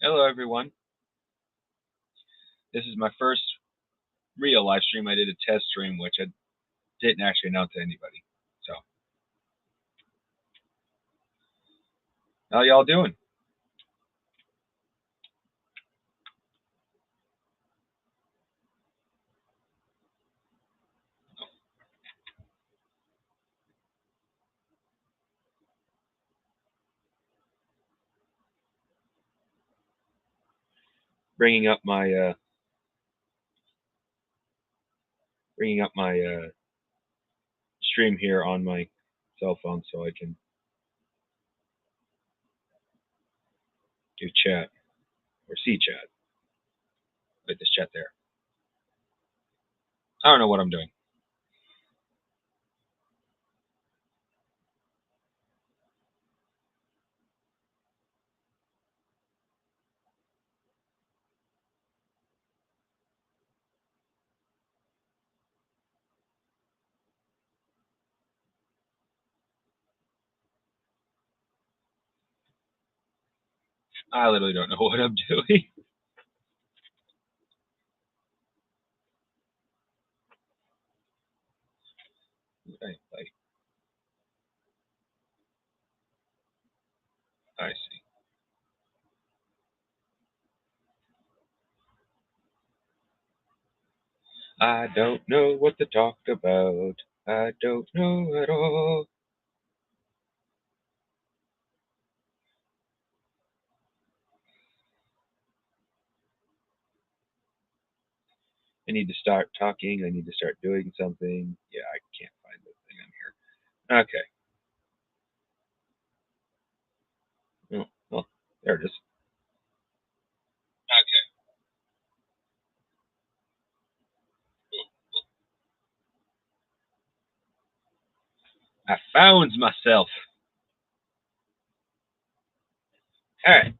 Hello, everyone. This is my first real live stream. I did a test stream, which I didn't actually announce to anybody. So, how y'all doing? Bringing up my stream here on my cell phone so I can do chat or see chat. Like this chat there. I don't know what I'm doing. I literally don't know what I'm doing. I see. I don't know what to talk about. I don't know at all. I need to start talking. I need to start doing something. Yeah, I can't find the thing on here. Okay. Oh, well, there it is. Okay. I found myself. All right.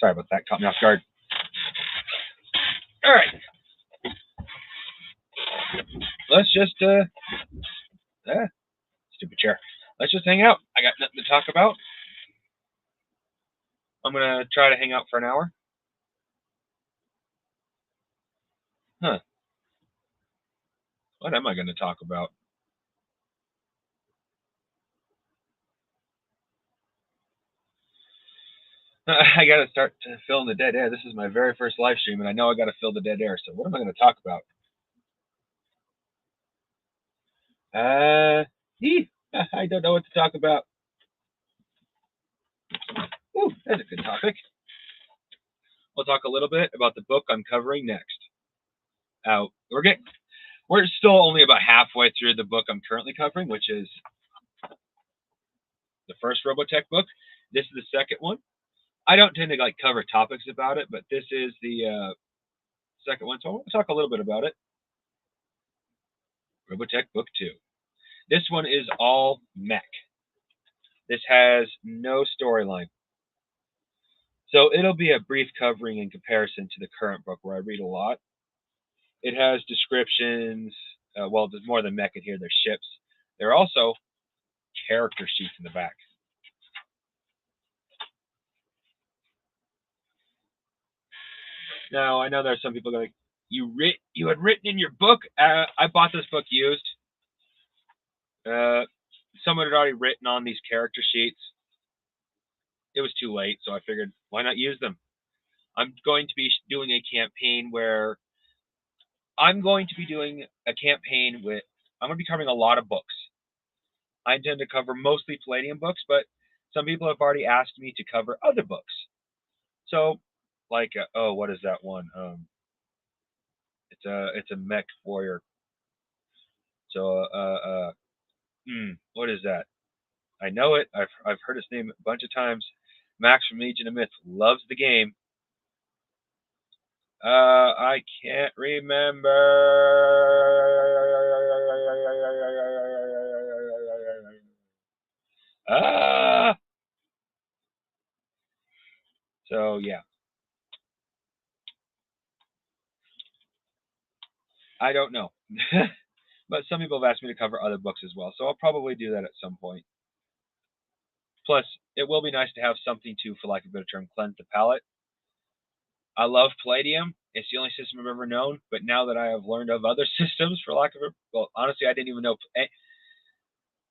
Sorry about that. Caught me off guard. All right. Let's just stupid chair. Let's just hang out. I got nothing to talk about. I'm gonna try to hang out for an hour. Huh. What am I gonna talk about? I gotta start to fill in the dead air. This is my very first live stream, and I know I gotta fill the dead air. So what am I gonna talk about? Uh, I don't know what to talk about. Ooh, that's a good topic. We'll talk a little bit about the book I'm covering next. We're still only about halfway through the book I'm currently covering, which is the first Robotech book. This is the second one. I don't tend to like cover topics about it, but this is the second one, so I want to talk a little bit about it. Robotech Book 2. This one is all mech. This has no storyline. So it'll be a brief covering in comparison to the current book where I read a lot. It has descriptions. Well, there's more than mech in here. There's ships. There are also character sheets in the back. Now, I know there's some people going, you had written in your book. I bought this book used. Someone had already written on these character sheets. It was too late, so I figured, why not use them? I'm going to be doing a campaign where I'm going to be doing a campaign with. I'm going to be covering a lot of books. I intend to cover mostly Palladium books, but some people have already asked me to cover other books. So, like, what is that one? It's a mech warrior. So, what is that? I know it. I've heard his name a bunch of times. Max from Legion of Myth loves the game. I can't remember. So yeah, I don't know, but some people have asked me to cover other books as well, so I'll probably do that at some point. Plus, it will be nice to have something to, for lack of a better term, cleanse the palate. I love Palladium. It's the only system I've ever known, but now that I have learned of other systems, for lack of a, well, honestly, I didn't even know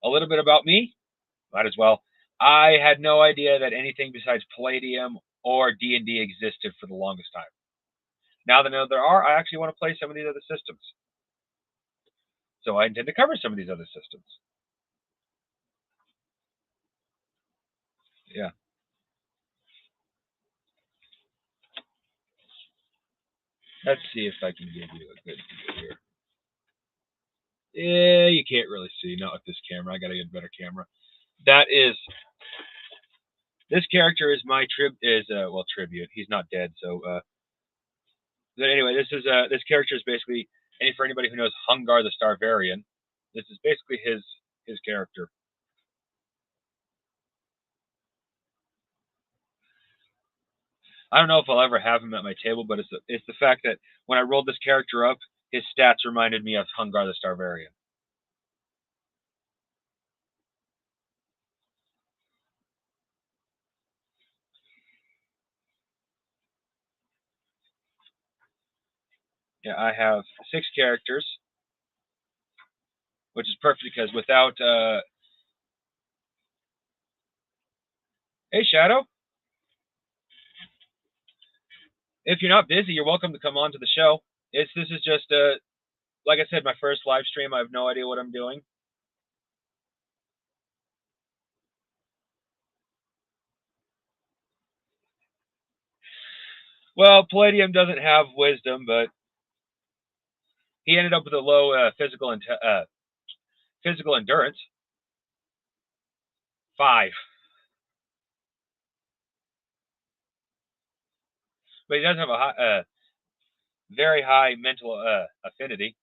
a little bit about me. Might as well. I had no idea that anything besides Palladium or D&D existed for the longest time. Now that I know there are, I actually want to play some of these other systems. So I intend to cover some of these other systems. Yeah. Let's see if I can give you a good view here. Yeah, you can't really see, not with this camera. I gotta get a better camera. That is, this character is my tribute. He's not dead, so but anyway, this character is basically, and for anybody who knows Hungar the Starvarian, this is basically his character. I don't know if I'll ever have him at my table, but it's the fact that when I rolled this character up, his stats reminded me of Hungar the Starvarian. Yeah, I have 6 characters, which is perfect because without hey Shadow, if you're not busy, you're welcome to come on to the show. This is just like I said, my first live stream. I have no idea what I'm doing. Well, Palladium doesn't have wisdom, but he ended up with a low physical endurance. 5. But he does have a very high mental affinity.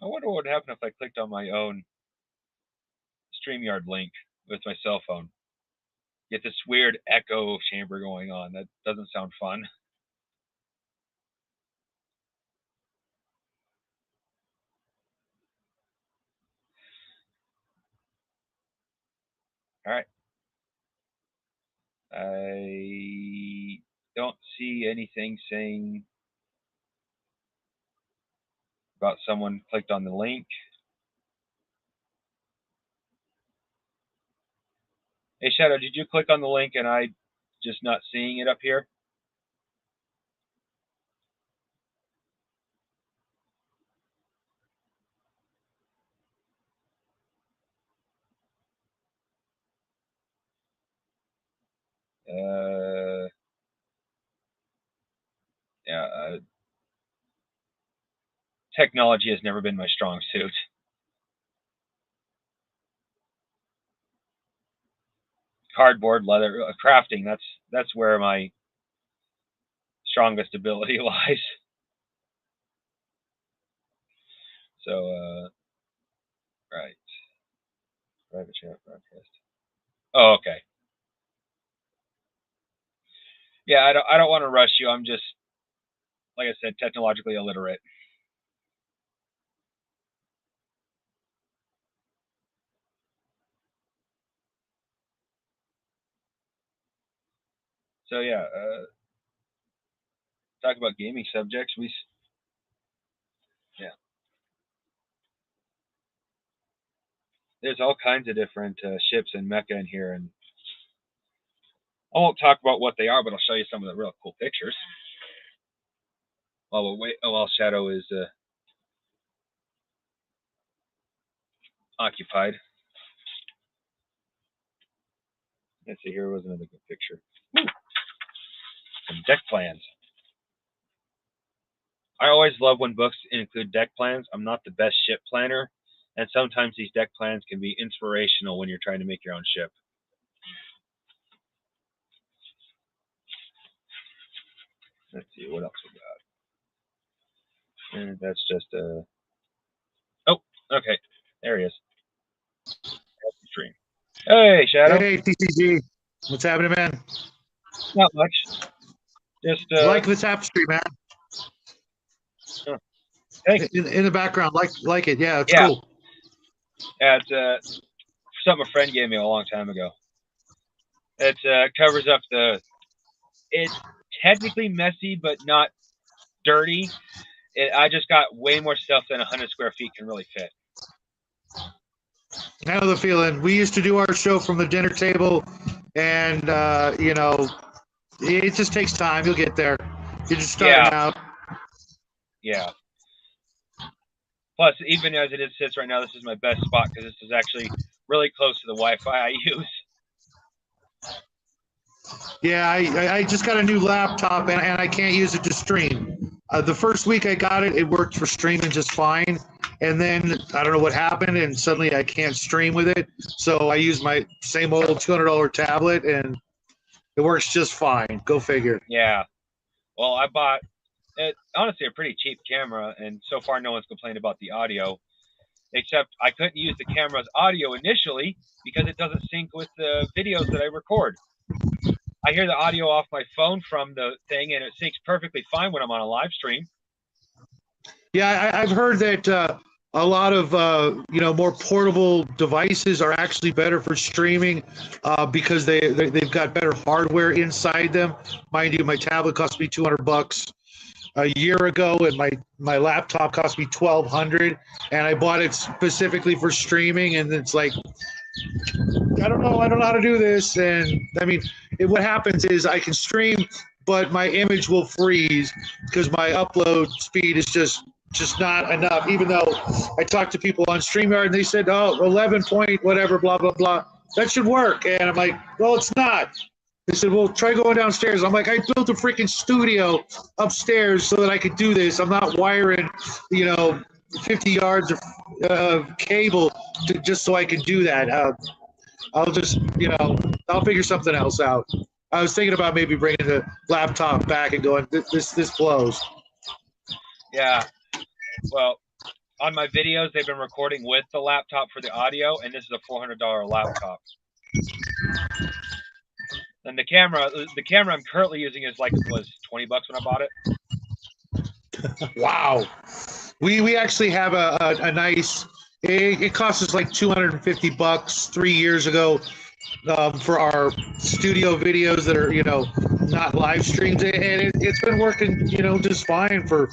I wonder what would happen if I clicked on my own StreamYard link with my cell phone. Get this weird echo chamber going on. That doesn't sound fun. All right. I don't see anything saying about someone clicked on the link. Hey Shadow, did you click on the link and I just not seeing it up here? Yeah, technology has never been my strong suit. Cardboard, leather, crafting. That's where my strongest ability lies. So, right. Private chat broadcast. Oh, okay. Yeah, I don't want to rush you. I'm just, like I said, technologically illiterate. So yeah, talk about gaming subjects. Yeah, there's all kinds of different ships and mecha in here, and I won't talk about what they are, but I'll show you some of the real cool pictures. wait. Oh, well, Shadow is occupied. Let's see. Here was another good picture. Some deck plans. I always love when books include deck plans. I'm not the best ship planner, and sometimes these deck plans can be inspirational when you're trying to make your own ship. Let's see what else we got. And that's just a. Oh, okay. There he is. Stream. Hey, Shadow. Hey, TCG. What's happening, man? Not much. Just like the tapestry, man. Hey. In the background, like it. Yeah, it's yeah. cool. Yeah, it's something a friend gave me a long time ago. It covers up the. It's technically messy, but not dirty. I just got way more stuff than 100 square feet can really fit. I know the feeling. We used to do our show from the dinner table, and you know, it just takes time. You'll get there. You're just starting out. Yeah. Plus, even as it sits right now, this is my best spot because this is actually really close to the Wi-Fi I use. Yeah, I just got a new laptop, and I can't use it to stream. The first week I got it, it worked for streaming just fine. And then I don't know what happened, and suddenly I can't stream with it. So I use my same old $200 tablet, and it works just fine. Go figure. Yeah. Well, I bought, honestly, a pretty cheap camera, and so far no one's complained about the audio, except I couldn't use the camera's audio initially because it doesn't sync with the videos that I record. I hear the audio off my phone from the thing, and it syncs perfectly fine when I'm on a live stream. Yeah, I've heard that a lot of more portable devices are actually better for streaming because they've got better hardware inside them. Mind you, my tablet cost me $200 a year ago, and my laptop cost me $1,200, and I bought it specifically for streaming. And it's like, I don't know how to do this. And I mean, what happens is I can stream, but my image will freeze because my upload speed is just not enough. Even though I talked to people on StreamYard and they said, 11 point whatever, blah, blah, blah. That should work. And I'm like, well, it's not. They said, well, try going downstairs. I'm like, I built a freaking studio upstairs so that I could do this. I'm not wiring, 50 yards of cable just so I can do that. I'll just, I'll figure something else out. I was thinking about maybe bringing the laptop back and going, this blows. Yeah. Well, on my videos, they've been recording with the laptop for the audio, and this is a $400 laptop. And the camera I'm currently using was $20 when I bought it. Wow. We actually have a nice. It cost us like $250 3 years ago for our studio videos that are not live streams, and it's been working just fine for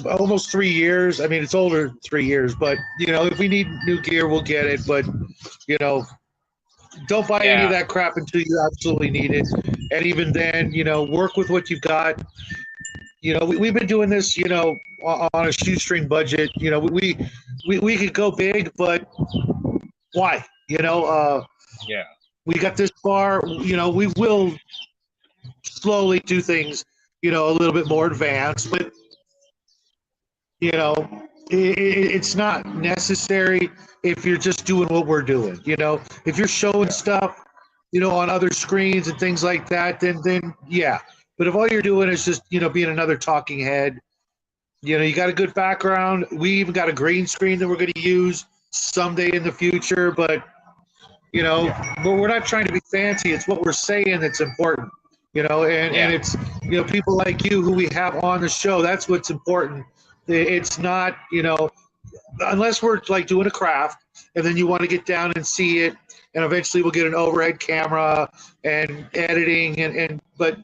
almost 3 years. I mean, it's older 3 years, but if we need new gear, we'll get it. But don't buy any of that crap until you absolutely need it. And even then, work with what you've got. We've been doing this, on a shoestring budget. We could go big, but why? Yeah. We got this far. We will slowly do things, a little bit more advanced, but it's not necessary if you're just doing what we're doing. If you're showing stuff, on other screens and things like that, then yeah. But if all you're doing is just, being another talking head, you got a good background. We even got a green screen that we're going to use someday in the future. But, we're not trying to be fancy. It's what we're saying that's important, and it's, people like you who we have on the show. That's what's important. It's not, unless we're like doing a craft and then you want to get down and see it. And eventually we'll get an overhead camera and editing but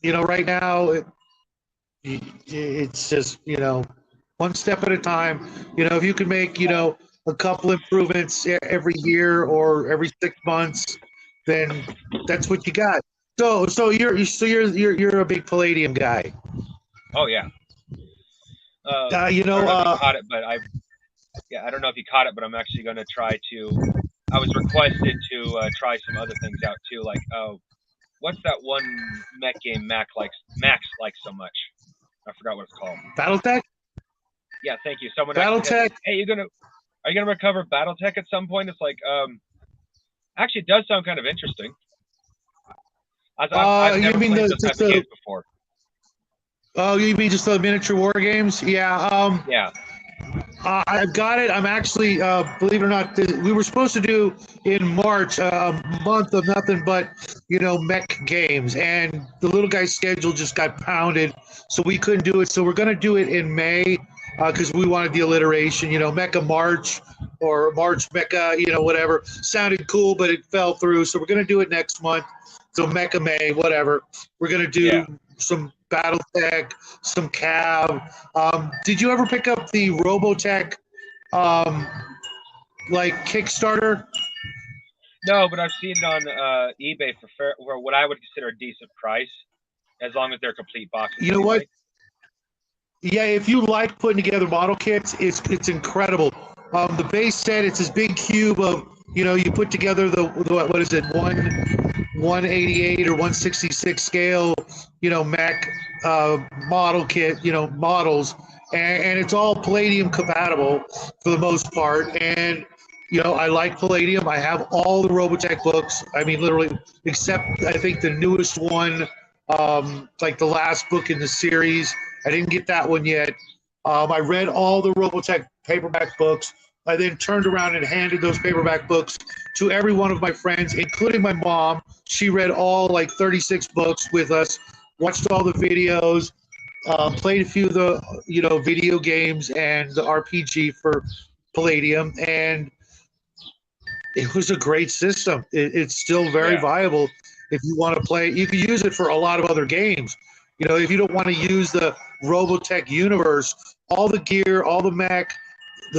right now it's just, one step at a time. If you can make, a couple improvements every year or every 6 months, then that's what you got. So you're a big Palladium guy. Oh yeah. You I don't know, know if you caught it, but I don't know if you caught it, but I'm actually going to try to. I was requested to try some other things out too, like what's that one mech game Max likes so much? I forgot what it's called. BattleTech. Yeah, thank you. Someone actually BattleTech. hey, are you gonna recover BattleTech at some point? It's like actually it does sound kind of interesting. I've You never mean played those type of games before. Oh, you mean just the miniature war games? Yeah. Yeah. I've got it. I'm actually, believe it or not, we were supposed to do in March a month of nothing but, mech games, and the little guy's schedule just got pounded, so we couldn't do it. So we're going to do it in May because we wanted the alliteration, Mecha March or March Mecha, whatever. Sounded cool, but it fell through. So we're going to do it next month. So Mecha May, whatever. We're going to do some BattleTech, some Cav. Did you ever pick up the Robotech, like Kickstarter? No, but I've seen it on eBay for what I would consider a decent price, as long as they're complete boxes. You know what? Yeah, if you like putting together model kits, it's incredible. The base set, it's this big cube of, you put together the what is it, 188 or 166 scale, mech model kit, models, and it's all Palladium compatible for the most part. And I like Palladium. I have all the Robotech books. I mean, literally, except I think the newest one, like the last book in the series. I didn't get that one yet. I read all the Robotech paperback books. I then turned around and handed those paperback books to every one of my friends, including my mom. She read all like 36 books with us, watched all the videos, played a few of the video games and the RPG for Palladium, and it was a great system. It's still very viable if you want to play. You can use it for a lot of other games. If you don't want to use the Robotech universe, all the gear, all the mech,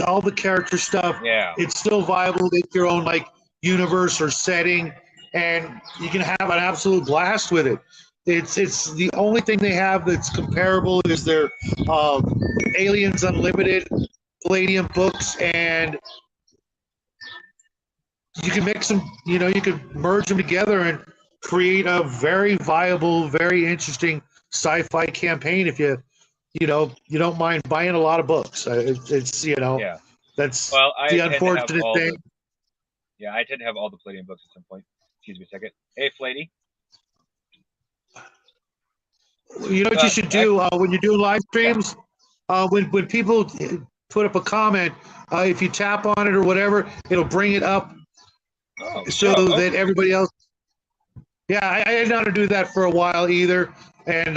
all the character stuff, it's still viable. Make your own like universe or setting, and you can have an absolute blast with it. It's the only thing they have that's comparable is their Aliens Unlimited Palladium books, and you can mix them. You can merge them together and create a very viable, very interesting sci-fi campaign if you don't mind buying a lot of books. It's that's the unfortunate thing. I tend to have all the Palladium books at some point. Excuse me a second. Hey, Flady. You know what you should do when you're doing live streams? When people put up a comment, if you tap on it or whatever, it'll bring it up that everybody else. Yeah, I didn't know how to do that for a while either. And,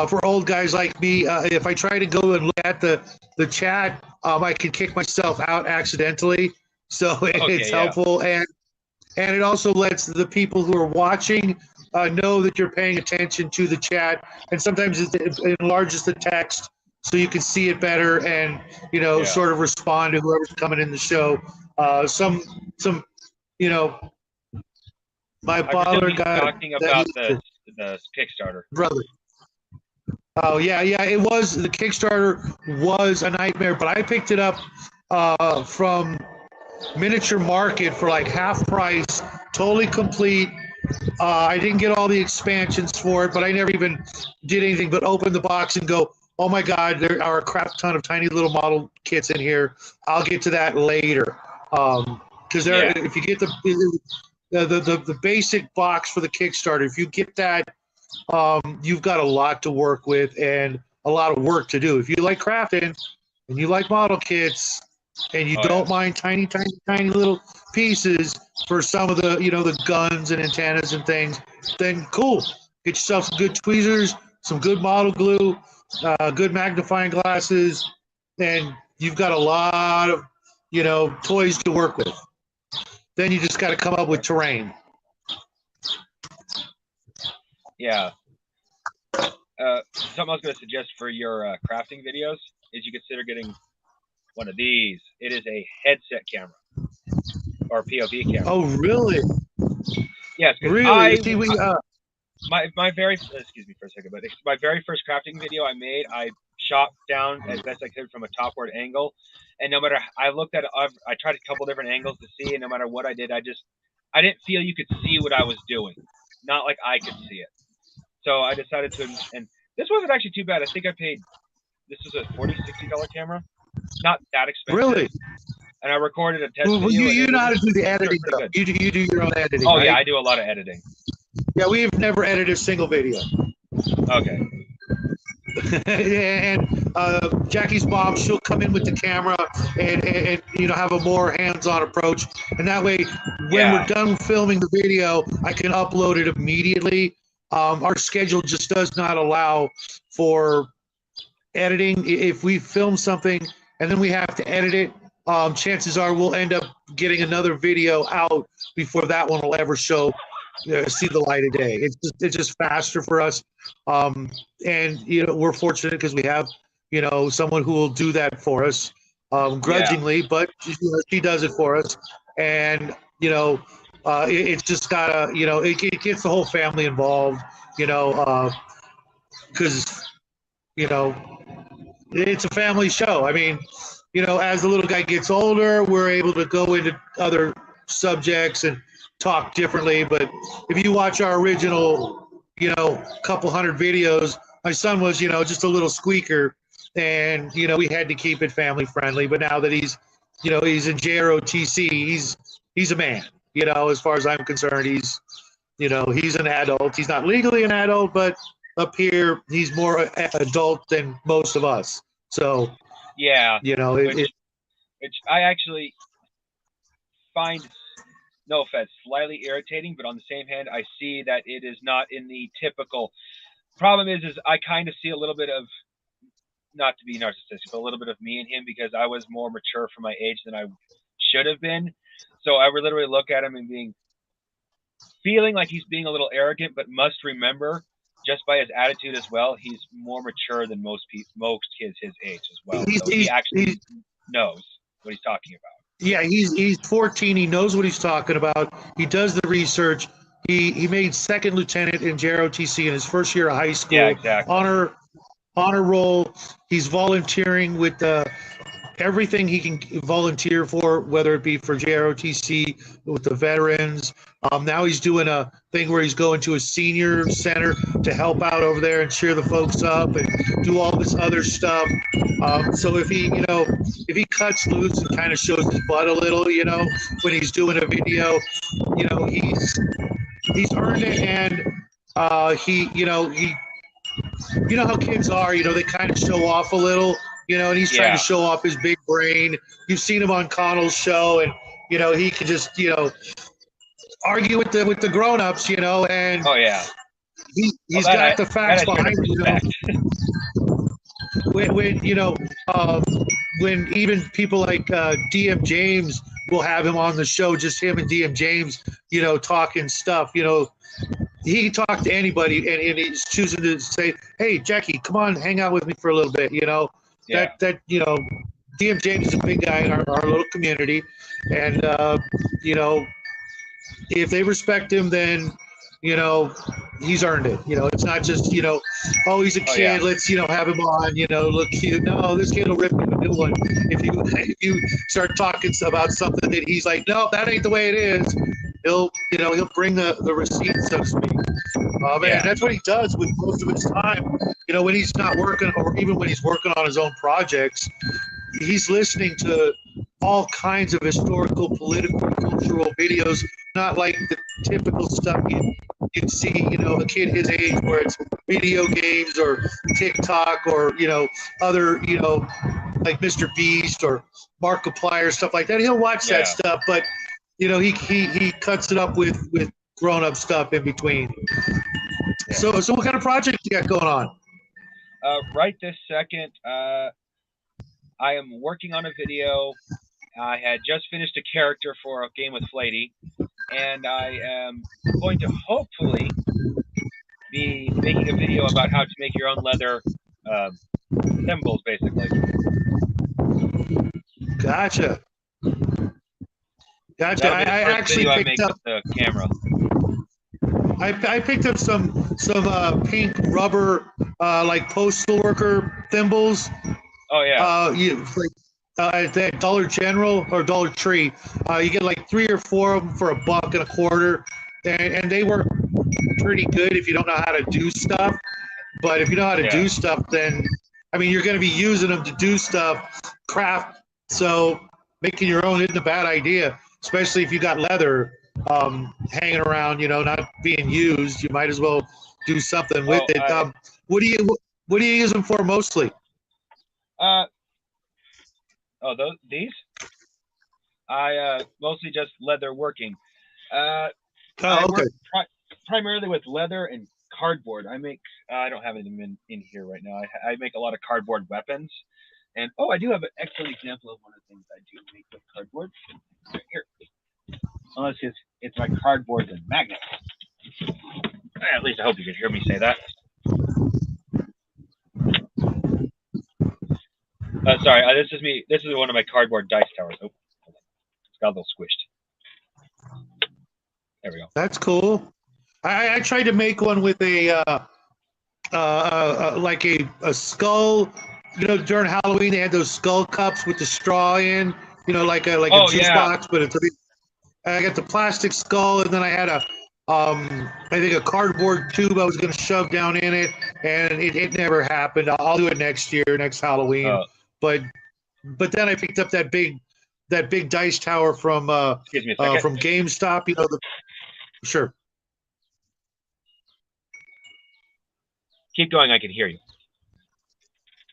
for old guys like me, if I try to go and look at the chat, I can kick myself out accidentally. So it's helpful. And it also lets the people who are watching know that you're paying attention to the chat. And sometimes it enlarges the text so you can see it better and, sort of respond to whoever's coming in the show. My father got talking about the Kickstarter. Brother. Oh yeah, it was, the Kickstarter was a nightmare, but I picked it up from Miniature Market for like half price, totally complete. I didn't get all the expansions for it, but I never even did anything but open the box and go, oh my God, there are a crap ton of tiny little model kits in here. I'll get to that later. Because if you get the basic box for the Kickstarter, if you get that, you've got a lot to work with and a lot of work to do. If you like crafting and you like model kits and you don't mind tiny little pieces for some of the the guns and antennas and things, then cool. Get yourself some good tweezers, some good model glue, good magnifying glasses, and you've got a lot of toys to work with. Then you just got to come up with terrain. Yeah. Something I was going to suggest for your crafting videos is you consider getting one of these. It is a headset camera or POV camera. Oh, really? Yes, because Really? See, we my very excuse me for a second, but my very first crafting video I made, I shot down as best I could from a topward angle, and no matter I looked at it, I tried a couple different angles to see, and no matter what I did, I didn't feel you could see what I was doing, not like I could see it. So I decided to, and this wasn't actually too bad. I think I paid, this was a $40-$60 camera, not that expensive. really. And I recorded a test Well, video. you know how to do the editing. You do your own editing. Oh right? yeah, I do a lot of editing. Yeah, we've never edited a single video. Okay. And Jackie's mom, she'll come in with the camera and you know have a more hands-on approach, and that way when we're done filming the video, I can upload it immediately. Our schedule just does not allow for editing. If we film something and then we have to edit it, chances are we'll end up getting another video out before that one will ever see the light of day. It's just faster for us, and you know we're fortunate because we have you know someone who will do that for us, grudgingly, but you know, she does it for us, and you know it's just gotta you know it gets the whole family involved, you know, because you know it's a family show. I mean, you know, as the little guy gets older, we're able to go into other subjects and talk differently. But if you watch our original, you know, couple hundred videos, my son was, you know, just a little squeaker, and you know, we had to keep it family friendly. But now that he's, you know, he's in JROTC, he's a man. You know, as far as I'm concerned, he's, you know, he's an adult. He's not legally an adult, but up here, he's more adult than most of us. So, yeah, you know, which I actually find, no offense, slightly irritating, but on the same hand, I see that it is not in the typical. Problem is I kind of see a little bit of, not to be narcissistic, but a little bit of me in him because I was more mature for my age than I should have been. So I would literally look at him and feeling like he's being a little arrogant, but must remember, just by his attitude as well, he's more mature than most kids his age as well. So he actually knows what he's talking about. Yeah, he's 14. He knows what he's talking about. He does the research. He made second lieutenant in JROTC in his first year of high school. Yeah, exactly. Honor roll. He's volunteering with everything he can volunteer for, whether it be for JROTC with the veterans. Now he's doing a thing where he's going to a senior center to help out over there and cheer the folks up and do all this other stuff. So if he cuts loose and kind of shows his butt a little, you know, when he's doing a video, you know, he's earned it, and you know how kids are, you know, they kind of show off a little. You know, and he's trying to show off his big brain. You've seen him on Connell's show, and you know he can just argue with the grown-ups, you know, and he's got the facts behind him. You know, when even people like DM James will have him on the show, just him and DM James, you know, talking stuff. You know, he can talk to anybody, and he's choosing to say, "Hey, Jackie, come on, hang out with me for a little bit," you know. That you know, DM James is a big guy in our little community, and you know, if they respect him, then you know he's earned it. You know, it's not just oh, he's a kid, let's have him on. You know, look cute. No, this kid will rip you a new one if you start talking about something that he's like, no, that ain't the way it is. He'll bring the receipts, so to speak. And that's what he does with most of his time. You know, when he's not working, or even when he's working on his own projects, he's listening to all kinds of historical, political, cultural videos, not like the typical stuff you'd see, a kid his age, where it's video games or TikTok or, other, like Mr. Beast or Markiplier, stuff like that. He'll watch that stuff, but, he cuts it up with grown-up stuff in between. Yeah. So what kind of project you got going on? Right this second, I am working on a video. I had just finished a character for a game with Flatey, and I am going to hopefully be making a video about how to make your own leather symbols, basically. Gotcha. I actually picked up the camera. I picked up some pink rubber like postal worker thimbles. Oh yeah. Like at that Dollar General or Dollar Tree, you get like 3 or 4 of them for $1.25, and they work pretty good if you don't know how to do stuff. But if you know how to Yeah. do stuff, then I mean you're going to be using them to do stuff, craft. So making your own isn't a bad idea, especially if you got leather hanging around, not being used. You might as well do something with Oh, it. What do you what do you use them for mostly? uh, these? I mostly just leather working. I Oh, okay. work primarily with leather and cardboard. I don't have anything in here right now. I make a lot of cardboard weapons. And I do have an excellent example of one of the things I do make with cardboard. Right here. Unless it's my cardboards and magnets. At least I hope you can hear me say that. Sorry, this is me. This is one of my cardboard dice towers. Oh, it's got a little squished. There we go. That's cool. I tried to make one with like a skull. During Halloween they had those skull cups with the straw in. Like a juice box, but it's a big. I got the plastic skull, and then I had I think a cardboard tube I was going to shove down in it, and it never happened. I'll do it next year, next Halloween. But then I picked up that big dice tower from from GameStop. Sure. Keep going. I can hear you.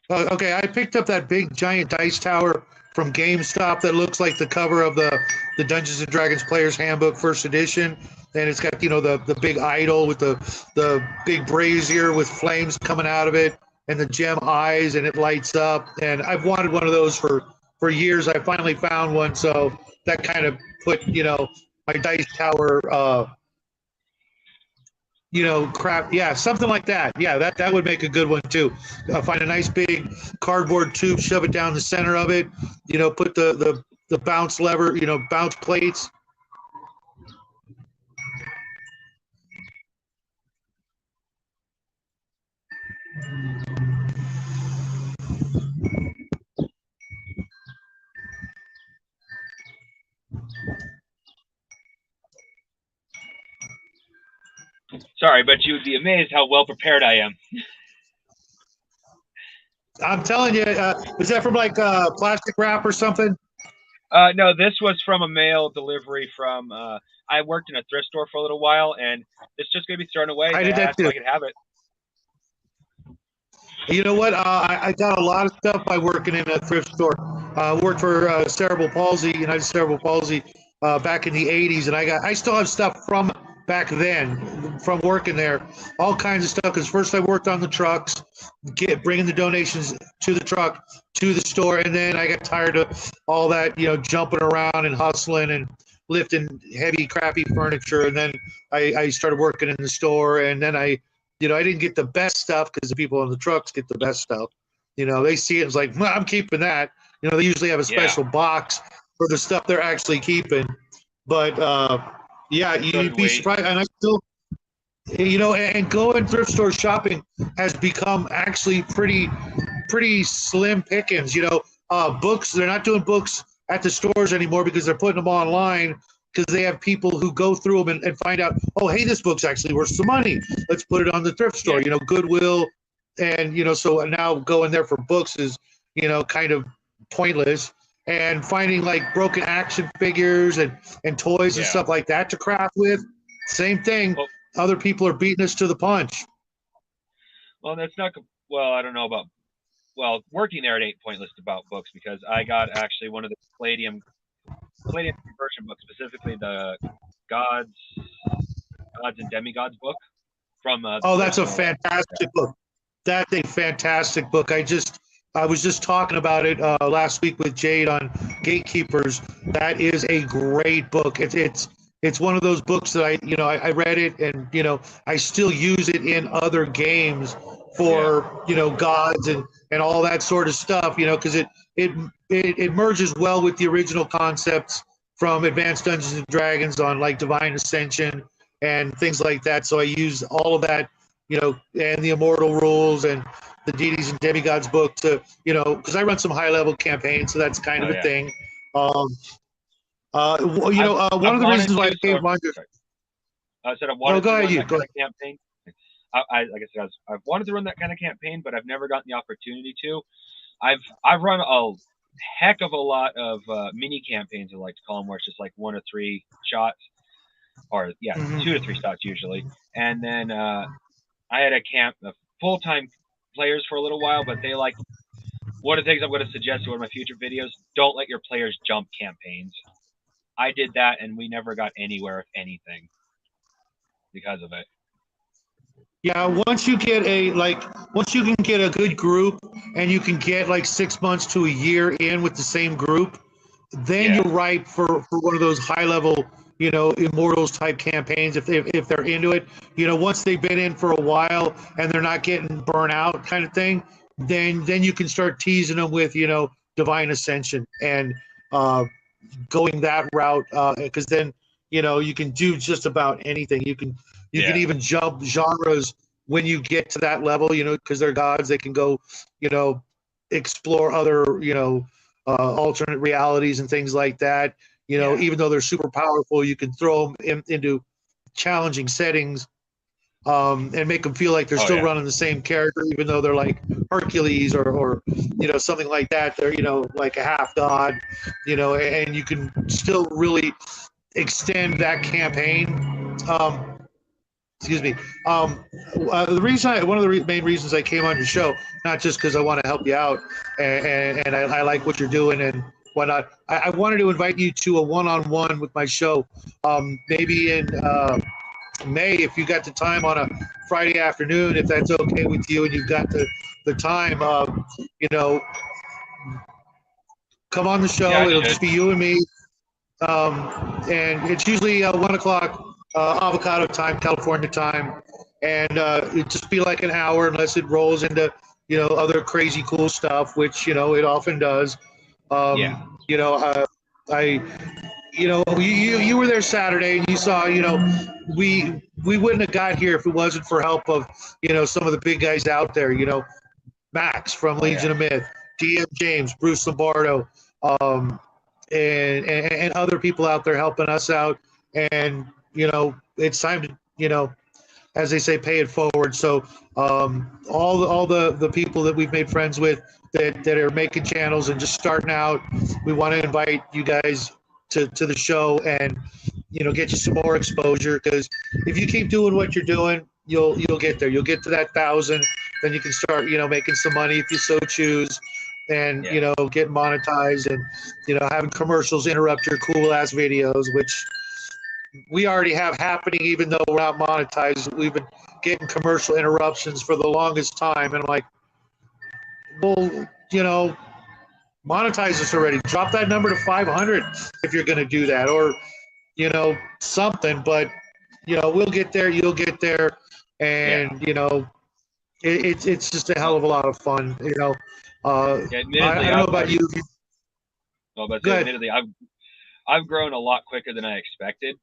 Okay, I picked up that big giant dice tower from GameStop that looks like the cover of the Dungeons and Dragons Player's Handbook First Edition, and it's got the big idol with the big brazier with flames coming out of it and the gem eyes, and it lights up. And I've wanted one of those for years. I finally found one, so that kind of put my dice tower crap. Yeah, something like that. Yeah, that would make a good one too. Find a nice big cardboard tube, shove it down the center of it. Put the bounce lever, bounce plates. Sorry, but you would be amazed how well prepared I am. I'm telling you, is that from like plastic wrap or something? No, this was from a mail delivery from. I worked in a thrift store for a little while, and it's just going to be thrown away. I did that too. I could have it. You know what? I got a lot of stuff by working in a thrift store. I worked for United Cerebral Palsy, back in the '80s, and I still have stuff from back then from working there. All kinds of stuff. Because first I worked on the trucks, bringing the donations to the truck to the store, and then I got tired of all that, jumping around and hustling and lifting heavy, crappy furniture, and then I started working in the store, and then I didn't get the best stuff because the people on the trucks get the best stuff. They see it, it's like, well, I'm keeping that. They usually have a special box for the stuff they're actually keeping. But yeah, you'd be surprised. And I still, and going thrift store shopping has become actually pretty slim pickings. Books, they're not doing books at the stores anymore because they're putting them online, because they have people who go through them and find out, oh, hey, this book's actually worth some money. Let's put it on the thrift store, Goodwill. And, so now going there for books is, kind of pointless. And finding like broken action figures and toys and stuff like that to craft with, same thing. Other people are beating us to the punch. Well, that's not, I don't know about, working there, it ain't pointless about books, because I got actually one of the Palladium conversion book, specifically the Gods and Demigods book from. That's a fantastic book. That's a fantastic book. I was just talking about it last week with Jade on Gatekeepers. That is a great book. It's one of those books that I read it, and I still use it in other games for gods and all that sort of stuff. Because it merges well with the original concepts from Advanced Dungeons and Dragons on like Divine Ascension and things like that. So I use all of that, and the Immortal Rules and the Deities and Demigods book to, because I run some high level campaigns, so that's kind of a thing. One of the reasons why I came on your. I said I wanted to run that kind of campaign. Like I said, I've wanted to run that kind of campaign, but I've never gotten the opportunity to. I've run a heck of a lot of mini campaigns, I like to call them, where it's just like 1 or 3 shots, or 2 to 3 shots usually. And then I had a full-time players for a little while, but they like, one of the things I'm going to suggest in one of my future videos, don't let your players jump campaigns. I did that, and we never got anywhere with anything because of it. Yeah, once you can get a good group and you can get like 6 months to a year in with the same group, then you're ripe for one of those high level, Immortals type campaigns if they're into it. Once they've been in for a while and they're not getting burnt out kind of thing, then you can start teasing them with, Divine Ascension and going that route, because then, you can do just about anything. You can even jump genres when you get to that level, because they're gods. They can go, explore other, alternate realities and things like that. Even though they're super powerful, you can throw them into challenging settings, and make them feel like they're still running the same character, even though they're like Hercules or something like that. They're, like a half god, and you can still really extend that campaign. Excuse me. One of the main reasons I came on your show, not just because I want to help you out and I like what you're doing and whatnot. I wanted to invite you to a one-on-one with my show, maybe in May, if you got the time on a Friday afternoon, if that's okay with you, and you've got the time, come on the show. It'll just be you and me. And it's usually 1 o'clock avocado time, California time, and it just be like an hour unless it rolls into other crazy cool stuff, which it often does. You were there Saturday and you saw we wouldn't have got here if it wasn't for help of some of the big guys out there. Max from Legion of Myth, DM James, Bruce Lombardo, and other people out there helping us out. And it's time to as they say, pay it forward. So all the people that we've made friends with that are making channels and just starting out, we want to invite you guys to the show and get you some more exposure, because if you keep doing what you're doing, you'll get there. You'll get to that 1,000, then you can start making some money if you so choose, and get monetized, and having commercials interrupt your cool ass videos, which we already have happening. Even though we're not monetized, we've been getting commercial interruptions for the longest time, and I'm like, well, monetize us already. Drop that number to 500 if you're going to do that, or something. But we'll get there. You'll get there, and it's just a hell of a lot of fun. I don't know about you. Well, but admittedly, I've grown a lot quicker than I expected.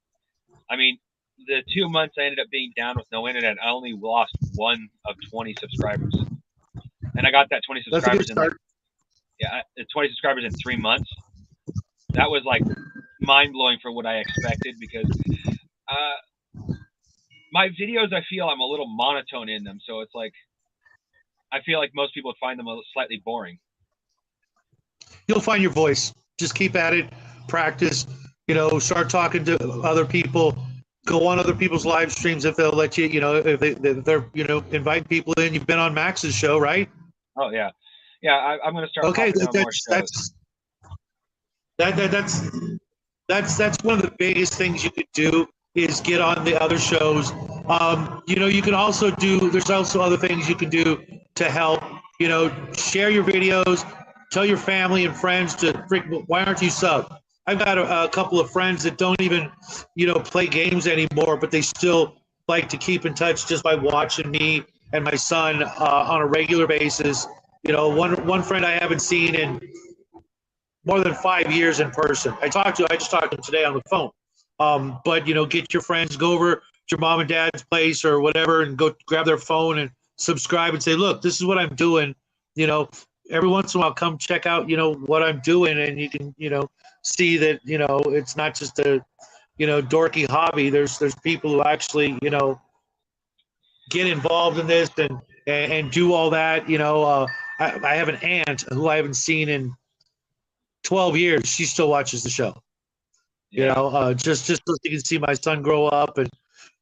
I mean, the 2 months I ended up being down with no internet, I only lost 1 of 20 subscribers, and I got that 20 subscribers 20 subscribers in 3 months. That was like mind-blowing for what I expected, because my videos, I feel I'm a little monotone in them, so it's like I feel like most people would find them slightly boring. You'll find your voice. Just keep at it, practice, start talking to other people, go on other people's live streams if they'll let you, if they're invite people in. You've been on Max's show, right? Oh yeah. Yeah, I'm going to start. Okay, that's one of the biggest things you could do is get on the other shows. You can also there's also other things you can do to help. Share your videos, tell your family and friends to why aren't you sub? I've got a couple of friends that don't even play games anymore, but they still like to keep in touch just by watching me and my son on a regular basis. One friend I haven't seen in more than 5 years in person. I just talked to him today on the phone. But get your friends, go over your mom and dad's place or whatever and go grab their phone and subscribe and say, look, this is what I'm doing. You know, every once in a while, come check out, you know, what I'm doing. And you can, you know, see that, you know, it's not just a, you know, dorky hobby. There's people who actually, you know, get involved in this and do all that. You know, I have an aunt who I haven't seen in 12 years. She still watches the show. You know, just so you can see my son grow up, and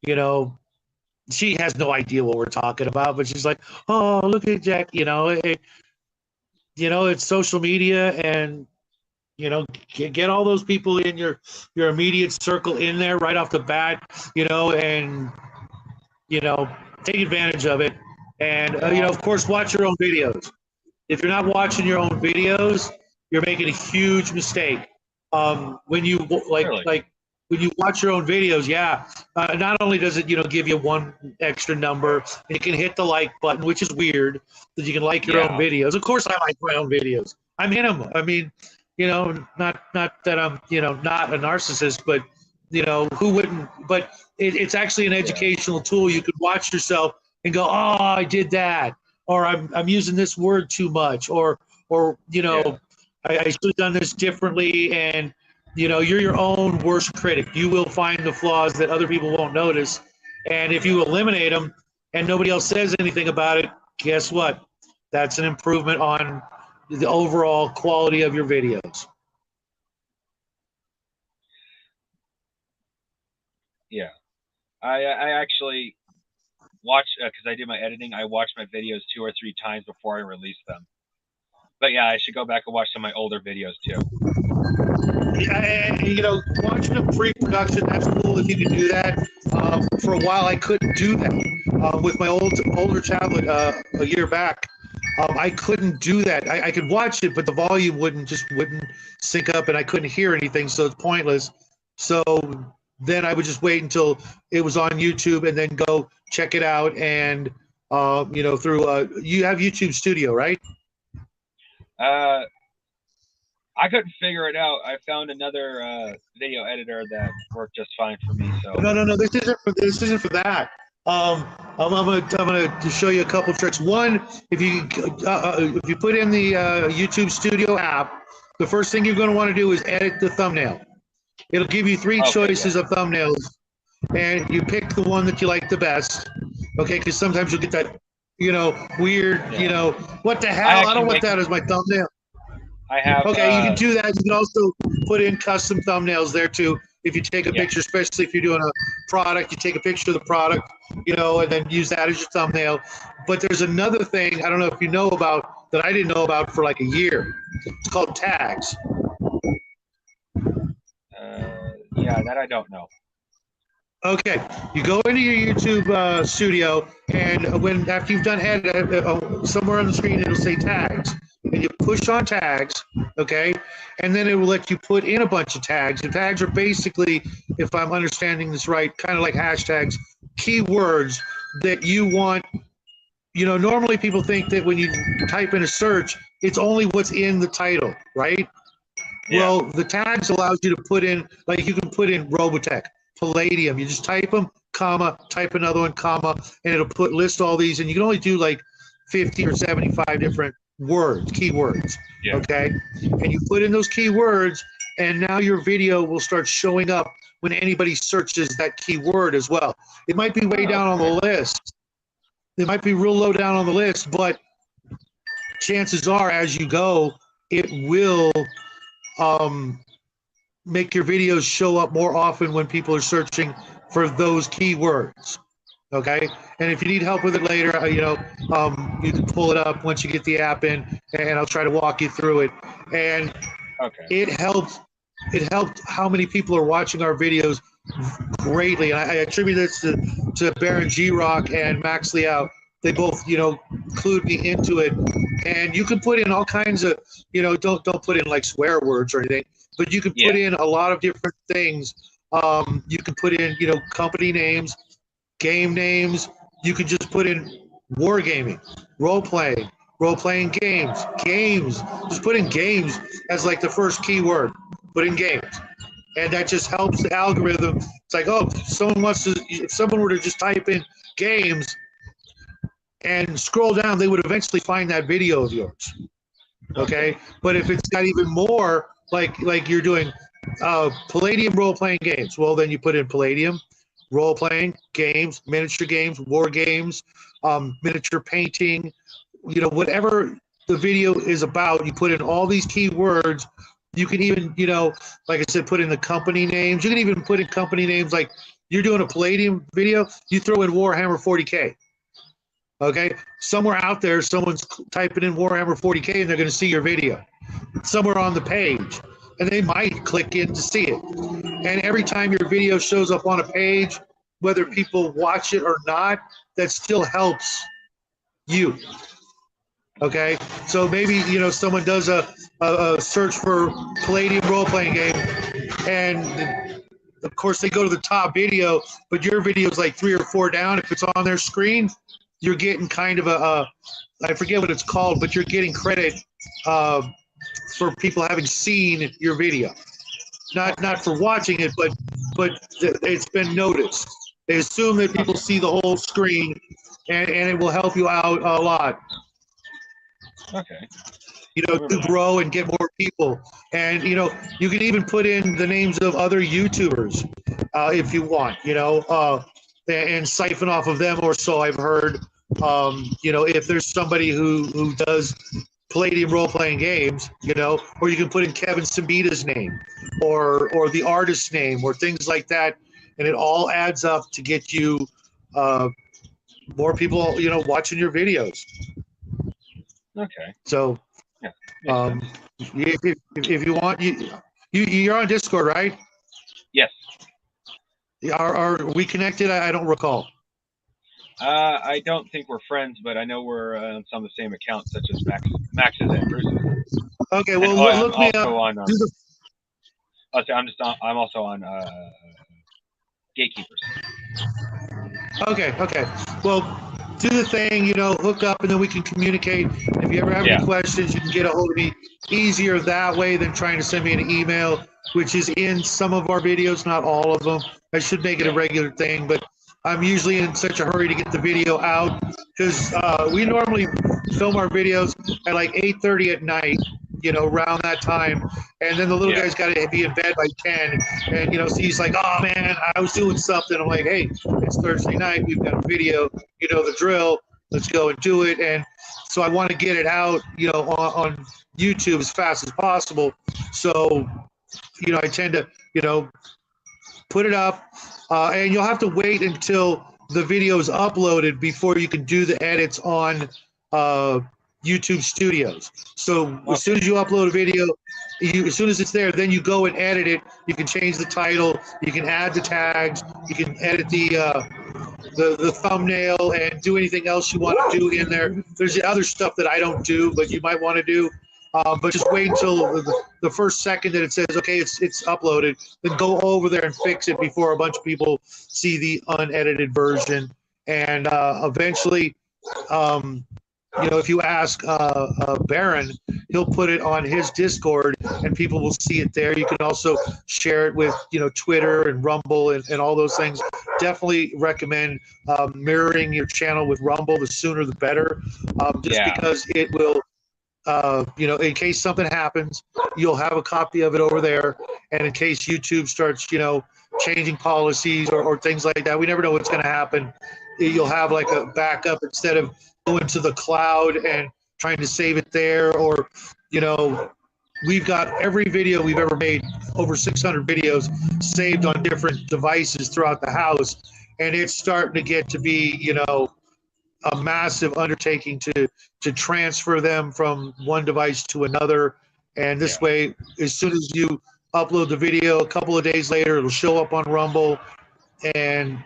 you know, she has no idea what we're talking about, but she's like, "Oh, look at Jack." You know, it's social media, and you know, get all those people in your immediate circle in there right off the bat. You know, and you know, take advantage of it, and you know, of course, watch your own videos. If you're not watching your own videos, you're making a huge mistake. When you like when you watch your own videos, not only does it, you know, give you one extra number, you can hit the like button, which is weird that you can like your own videos. Of course, I like my own videos. I'm in them. I mean, you know, not that I'm, you know, not a narcissist, but you know, who wouldn't? But it's actually an educational tool. You could watch yourself and go, oh, I did that, or I'm using this word too much, or you know, I should have done this differently. And you know, you're your own worst critic. You will find the flaws that other people won't notice, and if you eliminate them and nobody else says anything about it, guess what? That's an improvement on the overall quality of your videos. Yeah, I actually watch because I do my editing. I watch my videos 2 or 3 times before I release them. But yeah, I should go back and watch some of my older videos too. Yeah, you know, watching them pre-production, that's cool if you can do that. For a while, I couldn't do that with my older tablet a year back. I couldn't do that. I could watch it, but the volume wouldn't sync up, and I couldn't hear anything, so it's pointless. So then I would just wait until it was on YouTube, and then go check it out. And you know, through you have YouTube Studio, right? I couldn't figure it out. I found another video editor that worked just fine for me. So no. This isn't for that. I'm gonna show you a couple tricks. One, if you put in the YouTube Studio app, the first thing you're going to want to do is edit the thumbnail. It'll give you 3 choices of thumbnails, and you pick the one that you like the best. Okay, because sometimes you'll get that, you know, weird, you know, what the hell? I don't want that as my thumbnail. I have. Okay, you can do that. You can also put in custom thumbnails there too. If you take a picture, especially if you're doing a product, you take a picture of the product, you know, and then use that as your thumbnail. But there's another thing I don't know if you know about that I didn't know about for like a year. It's called tags. Yeah, that I don't know. Okay, you go into your YouTube Studio, and after you've done somewhere on the screen it'll say tags, and you push on tags, okay, and then it will let you put in a bunch of tags. And tags are basically, if I'm understanding this right, kind of like hashtags, keywords that you want. You know, normally people think that when you type in a search, it's only what's in the title, right? Yeah. Well, the tags allows you to put in, like you can put in Robotech, Palladium. You just type them, comma, type another one, comma, and it'll list all these. And you can only do like 50 or 75 different words, keywords. Yeah. Okay. And you put in those keywords, and now your video will start showing up when anybody searches that keyword as well. It might be way down on the list. It might be real low down on the list, but chances are, as you go, it will make your videos show up more often when people are searching for those keywords. Okay, and if you need help with it later, you know, you can pull it up once you get the app in, and I'll try to walk you through it. And it helped how many people are watching our videos greatly. And I attribute this to Baron G Rock and Max Liao. They both, you know, clued me into it. And you can put in all kinds of, you know, don't put in like swear words or anything, but you can put in a lot of different things. You can put in, you know, company names, game names. You can just put in wargaming, role-playing games. Just put in games as like the first keyword. Put in games. and that just helps the algorithm. It's like, oh, if someone were to just type in games and scroll down, they would eventually find that video of yours. Okay, but if it's got even more, like you're doing Palladium role-playing games, well, then you put in Palladium role-playing games, miniature games, war games, miniature painting, whatever the video is about, you put in all these keywords. You can even, like I said, put in the company names. You can even put in company names, like you're doing a Palladium video, you throw in Warhammer 40K. Okay, somewhere out there, someone's typing in Warhammer 40K and they're going to see your video somewhere on the page, and they might click in to see it. And every time your video shows up on a page, whether people watch it or not, that still helps you. Okay, so maybe someone does a search for Palladium role-playing game, and of course they go to the top video, but your video is like 3 or 4 down. If it's on their screen, you're getting kind of I forget what it's called, but you're getting credit for people having seen your video, not for watching it, but it's been noticed. They assume that people see the whole screen, and it will help you out a lot. Okay. To grow and get more people. And, you can even put in the names of other YouTubers if you want, and siphon off of them or so I've heard. If there's somebody who does Palladium role-playing games, or you can put in Kevin Simbita's name or the artist's name or things like that. And it all adds up to get you more people, watching your videos. Okay. So, if you want, you're on Discord, right? Yes. Are we connected? I don't recall. I don't think we're friends, but I know we're on some of the same accounts, such as Max's and Bruce's. Okay, well, look me up. I'm also on Gatekeepers. Okay. Well, do the thing, hook up, and then we can communicate. If you ever have any questions, you can get a hold of me easier that way than trying to send me an email, which is in some of our videos, not all of them. I should make it a regular thing, but I'm usually in such a hurry to get the video out because we normally film our videos at like 8:30 at night, around that time. And then the little guy's got to be in bed by 10. And, so he's like, oh, man, I was doing something. I'm like, hey, it's Thursday night. We've got a video. You know the drill. Let's go and do it. And so I want to get it out, on YouTube as fast as possible. So, I tend to, put it up. And you'll have to wait until the video is uploaded before you can do the edits on YouTube Studios. So as soon as you upload a video, as soon as it's there, then you go and edit it. You can change the title. You can add the tags. You can edit the thumbnail and do anything else you want to do in there. There's other stuff that I don't do, but you might want to do. But just wait until the first second that it says, okay, it's uploaded, then go over there and fix it before a bunch of people see the unedited version. And eventually, if you ask Baron, he'll put it on his Discord and people will see it there. You can also share it with, Twitter and Rumble and all those things. Definitely recommend mirroring your channel with Rumble. The sooner the better, because it will, in case something happens, you'll have a copy of it over there. And in case YouTube starts, changing policies or things like that, we never know what's going to happen. You'll have like a backup instead of going to the cloud and trying to save it there. Or, we've got every video we've ever made, over 600 videos saved on different devices throughout the house. And it's starting to get to be, a massive undertaking to transfer them from one device to another. And this way, as soon as you upload the video, a couple of days later, it'll show up on Rumble. And,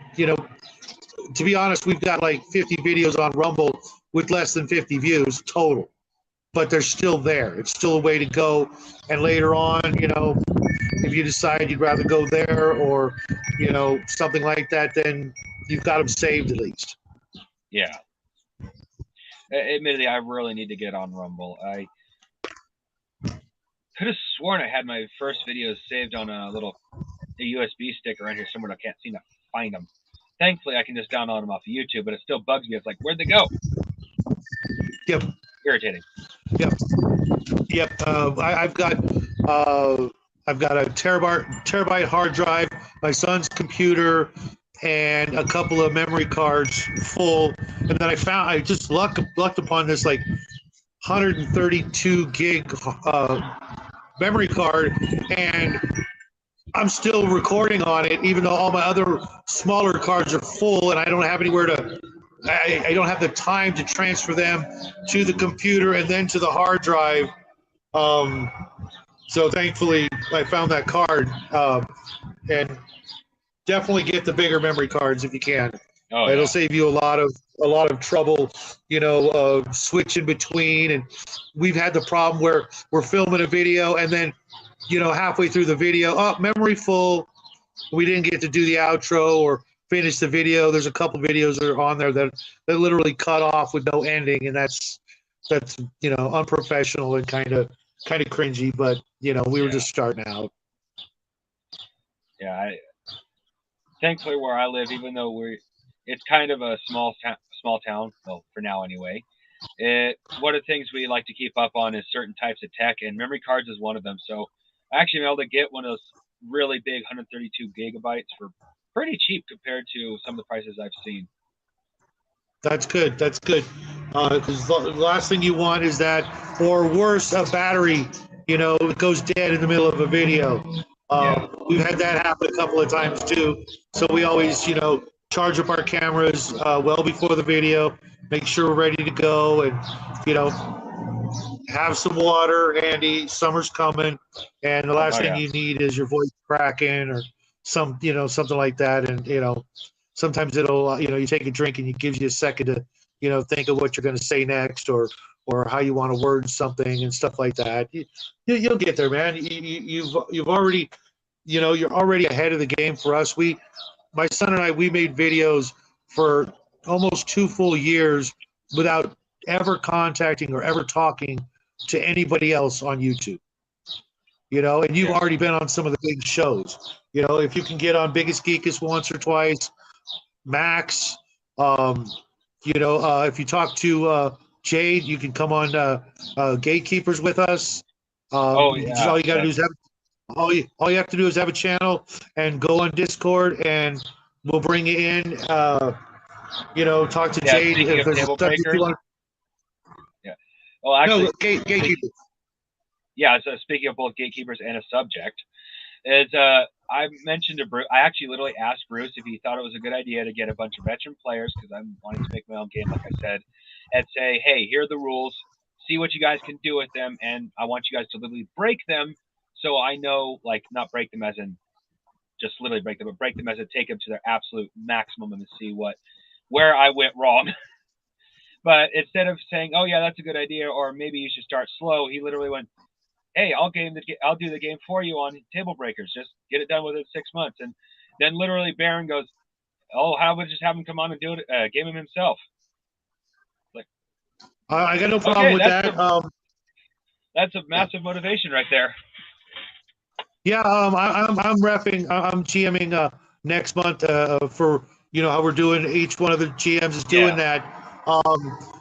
to be honest, we've got like 50 videos on Rumble with less than 50 views total, but they're still there. It's still a way to go. And later on, if you decide you'd rather go there or, something like that, then you've got them saved at least. Yeah. Admittedly, I really need to get on Rumble. could have sworn I had my first videos saved on a USB stick around here somewhere. I can't seem to find them. Thankfully, I can just download them off of YouTube, but it still bugs me. It's like, where'd they go? Yep. Irritating. Yep. I've got a terabyte hard drive, my son's computer, and a couple of memory cards full. And then I just lucked upon this like 132 gig memory card, and I'm still recording on it, even though all my other smaller cards are full, and I don't have anywhere to. I don't have the time to transfer them to the computer and then to the hard drive. So thankfully, I found that card, and definitely get the bigger memory cards if you can. Oh, It'll yeah. save you a lot of trouble, switching between. And we've had the problem where we're filming a video and then, halfway through the video, memory full. We didn't get to do the outro or finish the video. There's a couple videos that are on there that literally cut off with no ending, and that's unprofessional and kind of cringy. But we were just starting out. Yeah, thankfully where I live, even though it's kind of a small town, well, for now anyway. One of the things we like to keep up on is certain types of tech, and memory cards is one of them. So I actually been able to get one of those really big 132 gigabytes for pretty cheap compared to some of the prices I've seen. That's good. Because the last thing you want is that, or worse, a battery, it goes dead in the middle of a video. We've had that happen a couple of times too. So we always, charge up our cameras well before the video, make sure we're ready to go, and, have some water handy. Summer's coming, and the last thing you need is your voice cracking or something like that. And, sometimes it'll, you take a drink and it gives you a second to, think of what you're going to say next or how you want to word something and stuff like that. You'll get there, man. You've already, you're already ahead of the game for us. My son and I, we made videos for almost 2 full years without ever contacting or ever talking to anybody else on YouTube. And you've already been on some of the big shows. If you can get on Biggest Geekest once or twice, Max, if you talk to Jade, you can come on Gatekeepers with us. All you got to do is all you have to do is have a channel and go on Discord, and we'll bring you in. Talk to Jade if there's stuff you want. Yeah. Well, actually, no, Gatekeepers. Yeah. So speaking of both Gatekeepers and a subject, is I mentioned to Bruce. I actually literally asked Bruce if he thought it was a good idea to get a bunch of veteran players, because I'm wanting to make my own game, like I said, and say, hey, here are the rules. See what you guys can do with them, and I want you guys to literally break them. So I know, like, not break them as in just literally break them, but break them as in take them to their absolute maximum and see where I went wrong. But instead of saying, oh, yeah, that's a good idea, or maybe you should start slow, he literally went, hey, I'll do the game for you on Table Breakers. Just get it done within 6 months. And then literally Baron goes, oh, how about just have him come on and do it, game him himself? Like, I got no problem with that. That's a massive motivation right there. Yeah, I'm repping. I'm GMing next month for how we're doing. Each one of the GMs is doing that.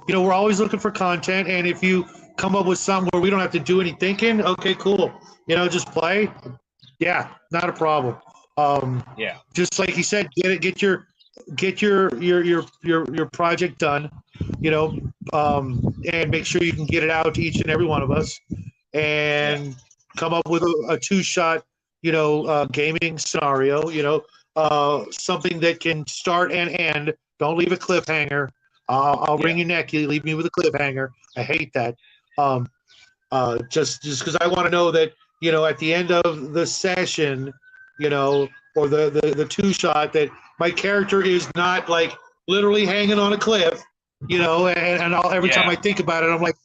We're always looking for content, and if you come up with something where we don't have to do any thinking, okay, cool. Just play. Yeah, not a problem. Just like you said, get your project done. And make sure you can get it out to each and every one of us, and come up with a 2-shot, gaming scenario. Something that can start and end. Don't leave a cliffhanger. I'll wring your neck. You leave me with a cliffhanger. I hate that. Just because I want to know that, at the end of the session, or the 2-shot, that my character is not like literally hanging on a cliff, and every time I think about it, I'm like,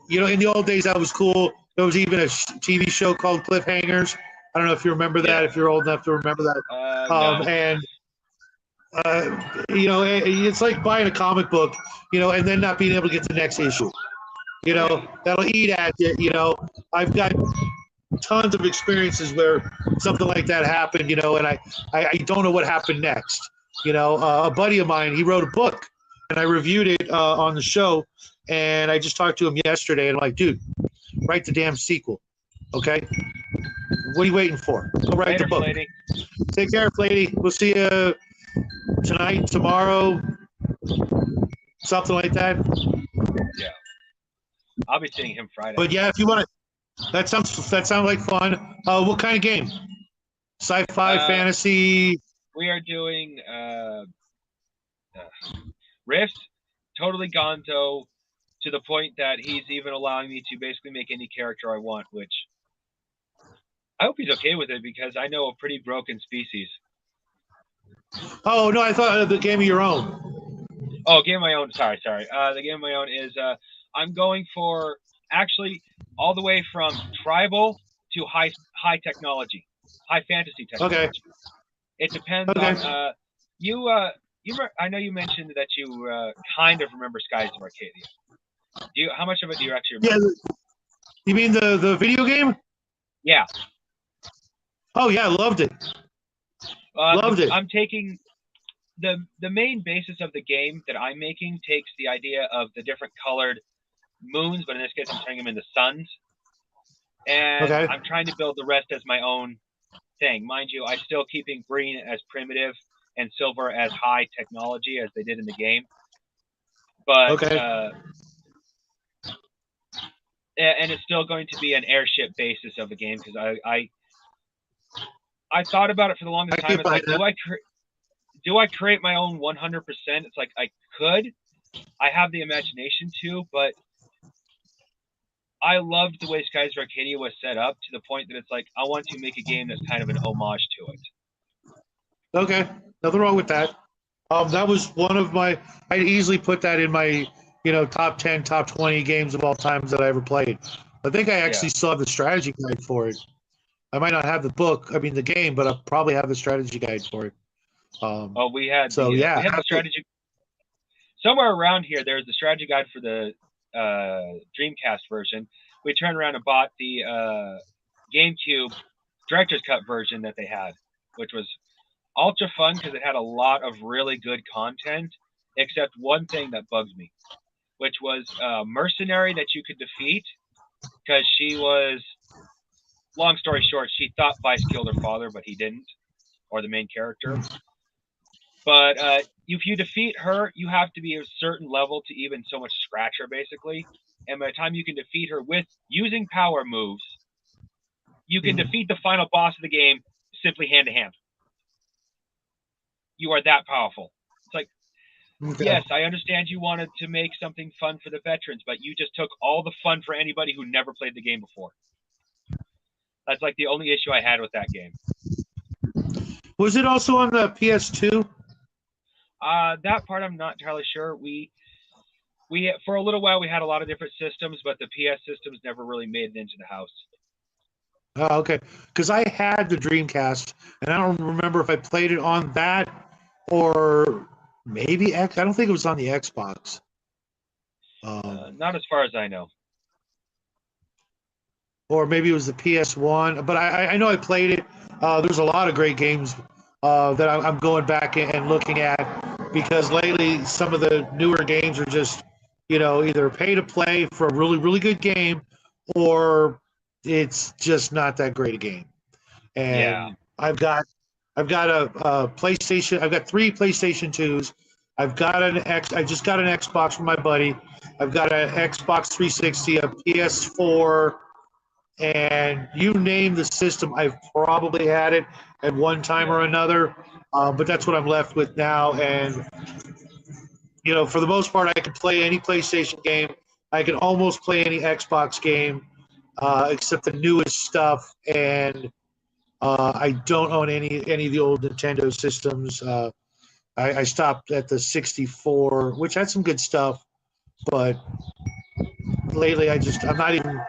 in the old days that was cool. There was even a TV show called Cliffhangers. I don't know if you remember that, if you're old enough to remember that. No. And it's like buying a comic book, and then not being able to get to the next issue. you know, that'll eat at you. You know, I've got tons of experiences where something like that happened, you know, and I don't know what happened next. You know, a buddy of mine, he wrote a book, and I reviewed it on the show, and I just talked to him yesterday, and I'm like, dude, write the damn sequel, okay? What are you waiting for? Go write the book. Lady. Take care, lady. We'll see you tonight, tomorrow, something like that. Yeah, I'll be seeing him Friday. But yeah, if you want to, that sounds like fun. What kind of game? Sci-fi, fantasy. We are doing Rift, totally gonzo, to the point that he's even allowing me to basically make any character I want, which I hope he's okay with it because I know a pretty broken species. Oh no, I thought the game of your own. Oh, game of my own. Sorry. The game of my own is I'm going for actually all the way from tribal to high technology, high fantasy technology. Okay. It depends on you. I know you mentioned that you kind of remember Skies of Arcadia. How much of it do you actually remember? Yeah. You mean the video game? Yeah. Oh yeah, I loved it. Loved it. I'm taking the main basis of the game that I'm making takes the idea of the different colored moons, but in this case I'm turning them into suns. And I'm trying to build the rest as my own thing. Mind you, I'm still keeping green as primitive and silver as high technology as they did in the game. But and it's still going to be an airship basis of the game because I thought about it for the longest time. It's like, do I create my own 100%? It's like I could. I have the imagination to, but I loved the way Skies of Arcadia was set up to the point that it's like I want to make a game that's kind of an homage to it. Okay, nothing wrong with that. That was one of my. I'd easily put that in my, top 10, top 20 games of all times that I ever played. I think I actually still have the strategy guide for it. I might not have the game, but I'll probably have the strategy guide for it. We had the strategy somewhere around here. There's the strategy guide for the Dreamcast version. We turned around and bought the GameCube Director's Cut version that they had, which was ultra fun because it had a lot of really good content, except one thing that bugs me, which was a mercenary that you could defeat because she was, long story short, she thought Vice killed her father, but he didn't, or the main character. But if you defeat her, you have to be a certain level to even so much scratch her, basically. And by the time you can defeat her with using power moves, you can defeat the final boss of the game simply hand to hand. You are that powerful. It's like, yes, I understand you wanted to make something fun for the veterans, but you just took all the fun for anybody who never played the game before. That's like the only issue I had with that game. Was it also on the PS2? That part I'm not entirely sure. We for a little while we had a lot of different systems, but the PS systems never really made it into the house. Oh, okay. Because I had the Dreamcast, and I don't remember if I played it on that or maybe X. I don't think it was on the Xbox. Not as far as I know. Or maybe it was the PS1. But I know I played it. There's a lot of great games that I'm going back and looking at, because lately some of the newer games are just, either pay to play for a really, really good game, or it's just not that great a game. And I've got a PlayStation. I've got 3 PlayStation 2s. I just got an Xbox from my buddy. I've got an Xbox 360, a PS4, and you name the system, I've probably had it at one time or another. But that's what I'm left with now. And for the most part, I can play any PlayStation game. I can almost play any Xbox game, except the newest stuff. And I don't own any of the old Nintendo systems. I stopped at the 64, which had some good stuff, but lately I'm not even,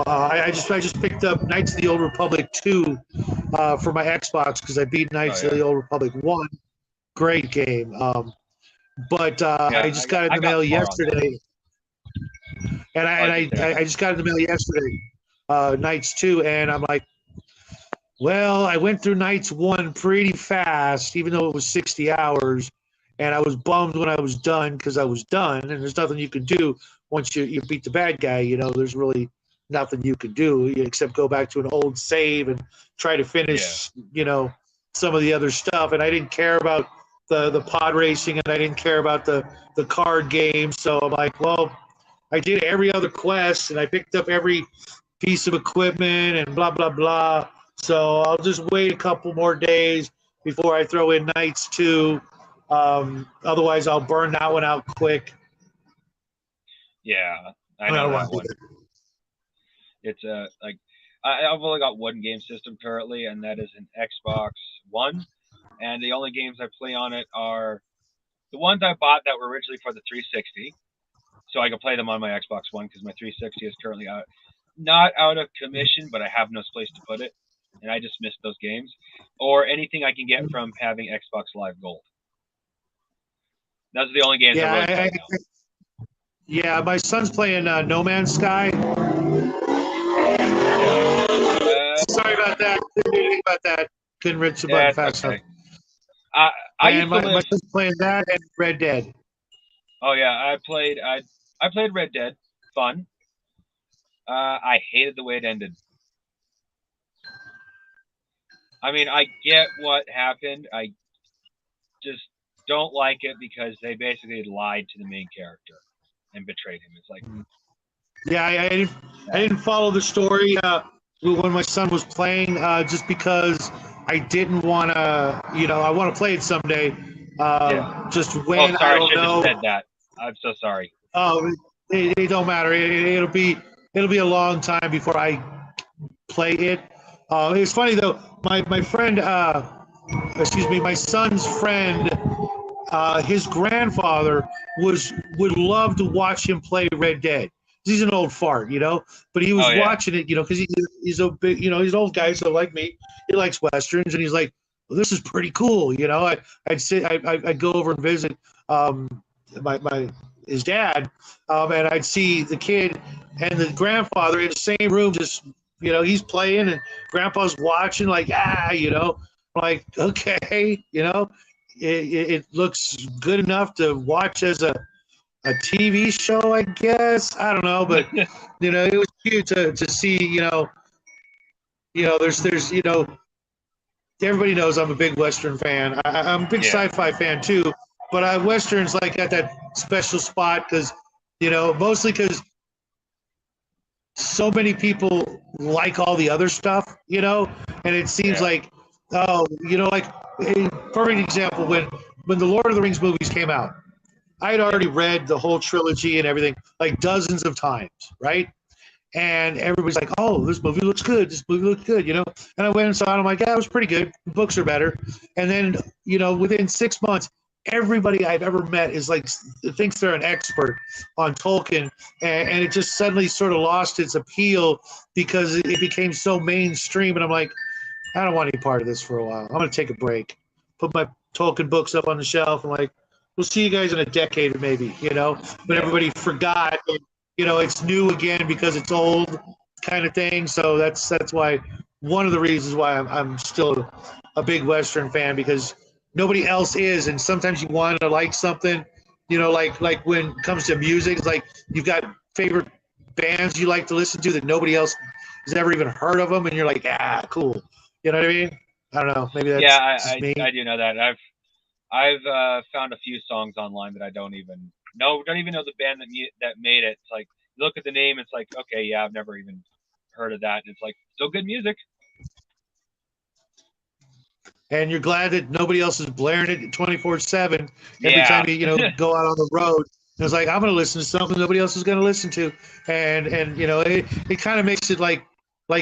I just picked up Knights of the Old Republic 2 for my Xbox because I beat Knights of the Old Republic 1. Great game. But I just got it in the mail yesterday. And I just got in the mail yesterday, Nights 2, and I'm like, well, I went through Nights 1 pretty fast, even though it was 60 hours, and I was bummed when I was done because I was done, and there's nothing you can do once you beat the bad guy. There's really nothing you can do except go back to an old save and try to finish, some of the other stuff. And I didn't care about the pod racing, and I didn't care about the card game. So I'm like, well, I did every other quest, and I picked up every piece of equipment and blah, blah, blah. So I'll just wait a couple more days before I throw in Nights 2. Otherwise, I'll burn that one out quick. Yeah, I know that one. It's I've only got one game system currently, and that is an Xbox One. And the only games I play on it are the ones I bought that were originally for the 360, so I can play them on my Xbox One because my 360 is currently not out of commission, but I have no place to put it, and I just missed those games. Or anything I can get from having Xbox Live Gold. Those are the only games I really play now. Yeah, my son's playing No Man's Sky. Sorry about that. Didn't do anything about that. Couldn't reach the button fast enough. My son's playing that and Red Dead. Oh yeah, I played Red Dead. Fun. I hated the way it ended. I mean, I get what happened. I just don't like it because they basically lied to the main character and betrayed him. It's like, yeah, I didn't follow the story when my son was playing, just because I didn't want to. I want to play it someday. Just when sorry, I don't know. Have said that. I'm so sorry. Oh, it don't matter. It'll be a long time before I play it. It's funny though. My friend, my son's friend, his grandfather would love to watch him play Red Dead. He's an old fart, but he was watching it, because he's a big, he's an old guy, so like me, he likes westerns, and he's like, well, this is pretty cool, I'd go over and visit his dad, and I'd see the kid and the grandfather in the same room, just he's playing and grandpa's watching, like, like, okay, it looks good enough to watch as a TV show, I guess. I don't know, but it was cute to see, there's everybody knows I'm a big Western fan. I'm a big sci-fi fan too, but Westerns like at that special spot because, mostly because so many people like all the other stuff, and it seems like, like a perfect example when the Lord of the Rings movies came out. I had already read the whole trilogy and everything like dozens of times, right? And everybody's like, oh, this movie looks good. This movie looks good, And I went and saw it. I'm like, yeah, it was pretty good. The books are better. And then, within 6 months, everybody I've ever met is like, thinks they're an expert on Tolkien. And it just suddenly sort of lost its appeal because it became so mainstream. And I'm like, I don't want any part of this for a while. I'm going to take a break, put my Tolkien books up on the shelf. I'm like, we'll see you guys in a decade maybe, but everybody forgot, and, it's new again because it's old kind of thing. So that's why one of the reasons why I'm still a big Western fan, because nobody else is. And sometimes you want to like something, like when it comes to music, it's like you've got favorite bands you like to listen to that nobody else has ever even heard of them. And you're like, cool. You know what I mean? I don't know. Maybe that's me. I do know that. I've found a few songs online that I don't even know the band that made it. It's like, you look at the name, it's like, okay, yeah, I've never even heard of that. And it's like, still good music. And you're glad that nobody else is blaring it 24/7 every time you go out on the road. And it's like, I'm going to listen to something nobody else is going to listen to. And it kind of makes it like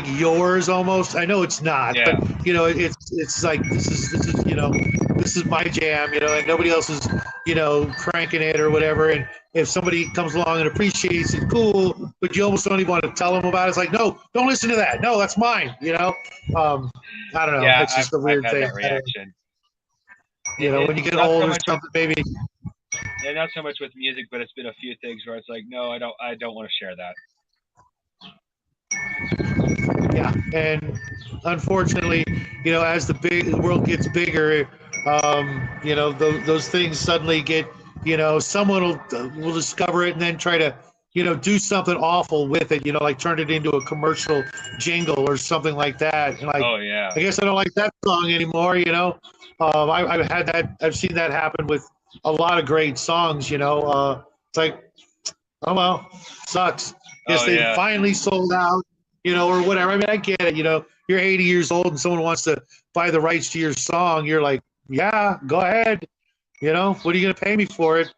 yours almost. I know it's not, but it's like this is my jam, and nobody else is cranking it or whatever. And if somebody comes along and appreciates it, cool, but you almost don't even want to tell them about it. It's like, no, don't listen to that. No, that's mine. I don't know. Yeah, it's just a weird thing. That reaction. When you get old or something, maybe and not so much with music, but it's been a few things where it's like, no, I don't want to share that. Yeah, and unfortunately, as the world gets bigger, those things suddenly get, someone will discover it and then try to, do something awful with it, like turn it into a commercial jingle or something like that. And like, Oh yeah. I guess I don't like that song anymore. I've had that. I've seen that happen with a lot of great songs. It's like, oh well, sucks. Guess Oh they yeah. finally sold out, or whatever. I mean, I get it. You're 80 years old and someone wants to buy the rights to your song. You're like, yeah, go ahead. What are you gonna pay me for it?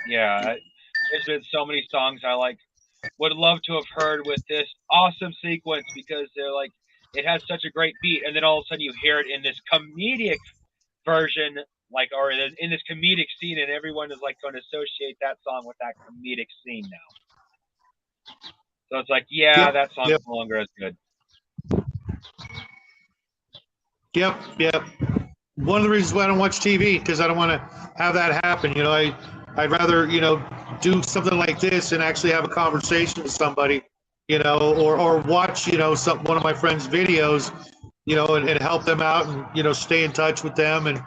Yeah. There's been so many songs I would love to have heard with this awesome sequence because they're like, it has such a great beat, and then all of a sudden you hear it in this comedic version, or in this comedic scene, and everyone is like going to associate that song with that comedic scene now. So it's like, yeah, Yep, that song's yep. no longer as good. Yep. One of the reasons why I don't watch TV because I don't want to have that happen. I'd rather do something like this and actually have a conversation with somebody, or watch one of my friends' videos, and help them out and stay in touch with them and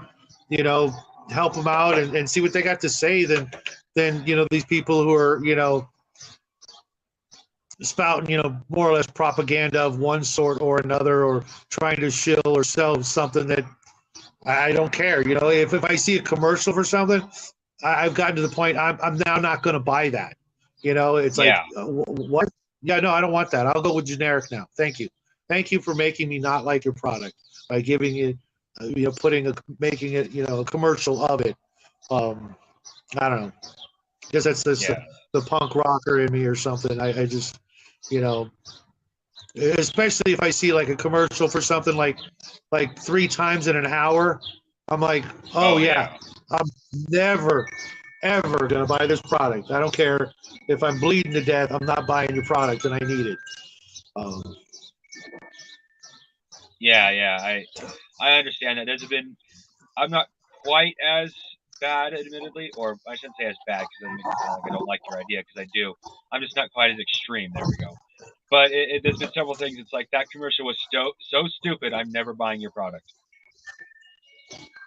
help them out and see what they got to say than these people who are spouting more or less propaganda of one sort or another or trying to shill or sell something that I don't care. If I see a commercial for something, I've gotten to the point I'm now not going to buy that. It's like, what? Yeah, no, I don't want that. I'll go with generic now. Thank you. Thank you for making me not like your product by giving it, making it, a commercial of it. I don't know. I guess that's the punk rocker in me or something. I just, especially if I see like a commercial for something like 3 times in an hour, I'm like, oh yeah, I'm never ever gonna buy this product. I don't care if I'm bleeding to death. I'm not buying your product, and I need it. Yeah. I understand that. I'm not quite as bad, admittedly, or I shouldn't say as bad because it makes it sound like I don't like your idea because I do. I'm just not quite as extreme. There we go. But there's been several things. It's like that commercial was so stupid. I'm never buying your product.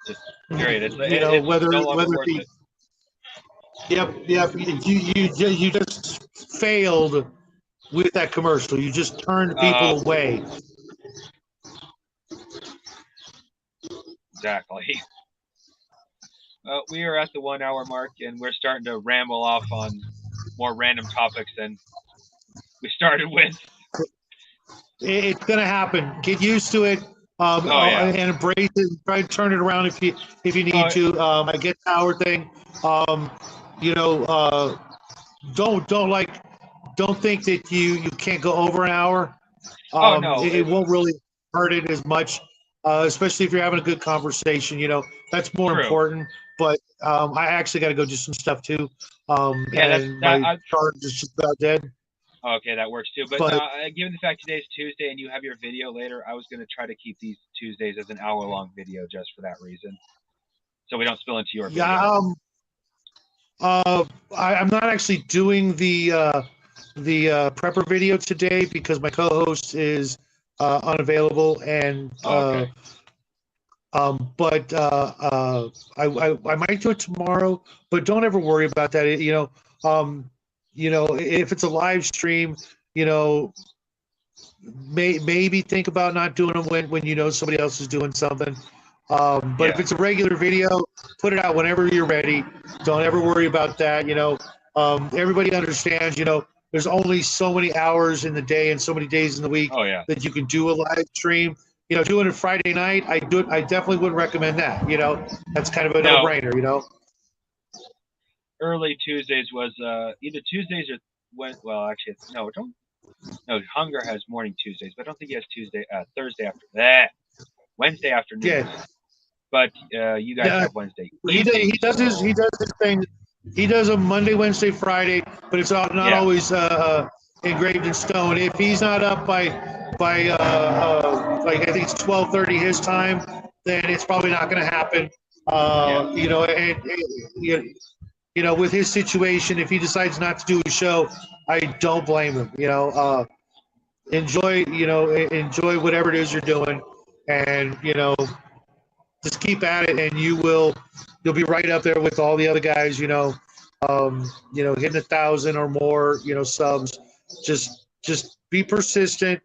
Just period. It's whether no longer whether worth it. Yep. You just failed with that commercial. You just turned people away. Exactly. We are at the 1 hour mark, and we're starting to ramble off on more random topics than we started with. It's gonna happen. Get used to it. And embrace it. Try to turn it around if you need to. I get the hour thing. Don't think that you can't go over an hour. No, it won't really hurt it as much, especially if you're having a good conversation. That's more important. But I actually got to go do some stuff too. My charge is just about dead. Okay, that works too. But given the fact today's Tuesday and you have your video later, I was going to try to keep these Tuesdays as an hour-long video just for that reason, so we don't spill into your video. I'm not actually doing the prepper video today because my co-host is unavailable, and but I might do it tomorrow. But don't ever worry about that. If it's a live stream, maybe think about not doing them when somebody else is doing something. But if it's a regular video, put it out whenever you're ready. Don't ever worry about that. Everybody understands, there's only so many hours in the day and so many days in the week that you can do a live stream. Doing it Friday night, I definitely wouldn't recommend that. That's kind of a no-brainer, Early Tuesdays was either Tuesdays or Hunger has morning Tuesdays, but I don't think he has Thursday after that. Wednesday afternoon. Yeah. But you guys have Wednesday. He does his thing. He does a Monday, Wednesday, Friday, but it's not always engraved in stone. If he's not up by I think it's 12:30 his time, then it's probably not going to happen. You know, you know, with his situation, if he decides not to do a show, I don't blame him. You know, enjoy whatever it is you're doing, and you know, just keep at it, and you'll be right up there with all the other guys. You know, hitting 1,000 or more, you know, subs. Just be persistent.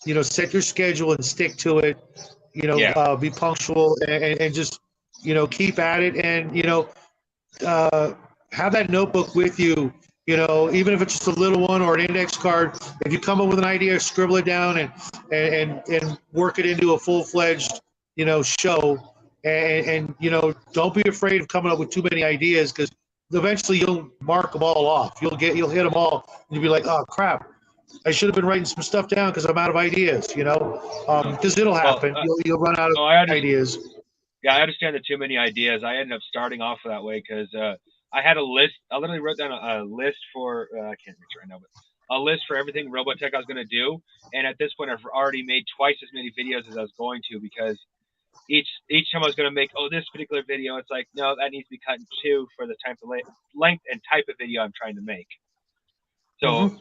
You know, set your schedule and stick to it. You know, Yeah. be punctual and just you know keep at it, and you know have that notebook with you. You know, even if it's just a little one or an index card, if you come up with an idea, scribble it down and work it into a full-fledged, you know, show. And you know, don't be afraid of coming up with too many ideas because eventually you'll mark them all off. You'll hit them all, and you'll be like, oh crap, I should have been writing some stuff down because I'm out of ideas. You know, because it'll happen. You'll run out of ideas. Yeah, I understand the too many ideas. I ended up starting off that way because I had a list. I literally wrote down a list for I can't reach right now, but a list for everything Robotech I was going to do. And at this point, I've already made twice as many videos as I was going to because each time I was going to make this particular video, it's like no, that needs to be cut in two for the type of length and type of video I'm trying to make. So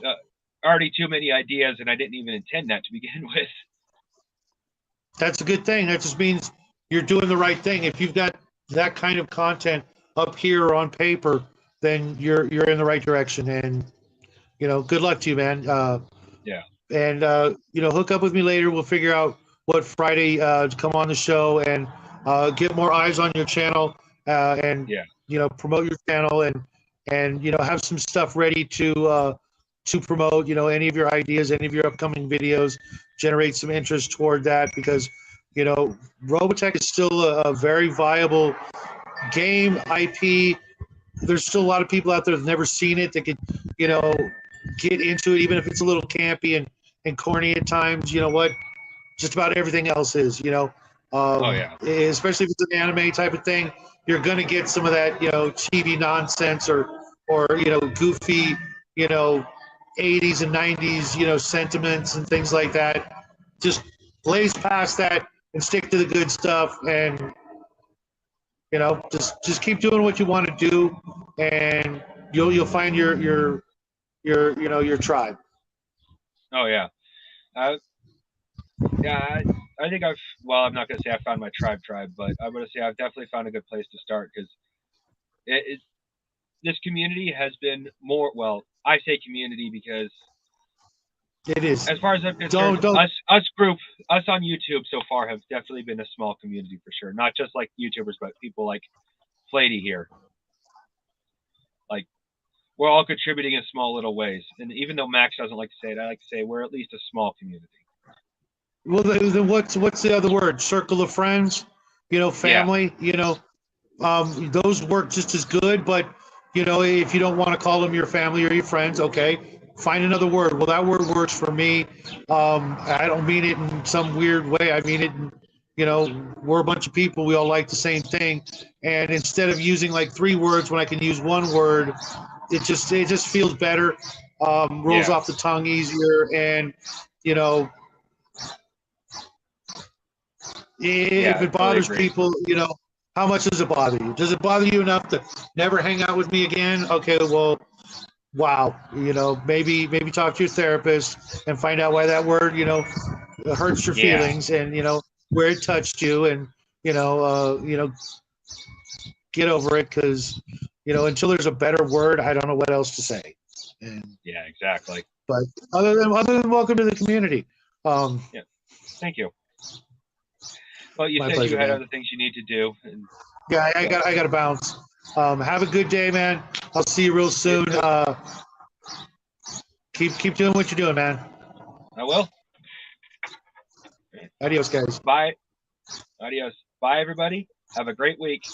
already too many ideas, and I didn't even intend that to begin with. That's a good thing. That just means you're doing the right thing. If you've got that kind of content up here or on paper, then you're in the right direction. And you know, good luck to you, man. Yeah. And you know, hook up with me later. We'll figure out what Friday to come on the show and get more eyes on your channel and you know, promote your channel and you know, have some stuff ready to promote. You know, any of your ideas, any of your upcoming videos, generate some interest toward that because you know, Robotech is still a very viable game IP. There's still a lot of people out there that've never seen it that could, you know, get into it, even if it's a little campy and corny at times. You know what? Just about everything else is, you know. Especially if it's an anime type of thing, you're going to get some of that, you know, TV nonsense or you know, goofy, you know, 80s and 90s, you know, sentiments and things like that. Just blaze past that and stick to the good stuff, and you know, just keep doing what you want to do, and you'll find your you know, your tribe. Oh yeah, yeah. I think I'm not going to say I found my tribe, but I'm going to say I've definitely found a good place to start because this community has been more. Well, I say community because it is. As far as I'm concerned, us on YouTube so far have definitely been a small community for sure. Not just like YouTubers, but people like Flatey here. Like, we're all contributing in small little ways. And even though Max doesn't like to say it, I like to say we're at least a small community. Well, then what's the other word? Circle of friends, you know, family, you know, those work just as good. But, you know, if you don't want to call them your family or your friends, okay, find another word. Well, that word works for me. I don't mean it in some weird way. I mean it in, you know, we're a bunch of people. We all like the same thing. And instead of using like 3 words when I can use 1 word, it just feels better, rolls off the tongue easier. And, you know, if it bothers people, you know, how much does it bother you? Does it bother you enough to never hang out with me again? Okay, well, wow, you know, maybe talk to your therapist and find out why that word, you know, hurts your feelings and, you know, where it touched you, and, you know, get over it because, you know, until there's a better word, I don't know what else to say. And, yeah, exactly. But other than welcome to the community. Yeah, thank you. Well, you said you had other things you need to do. And, yeah, I got to bounce. Have a good day, man. I'll see you real soon. Keep doing what you're doing, man. I will. Adios, guys. Bye. Adios. Bye, everybody. Have a great week.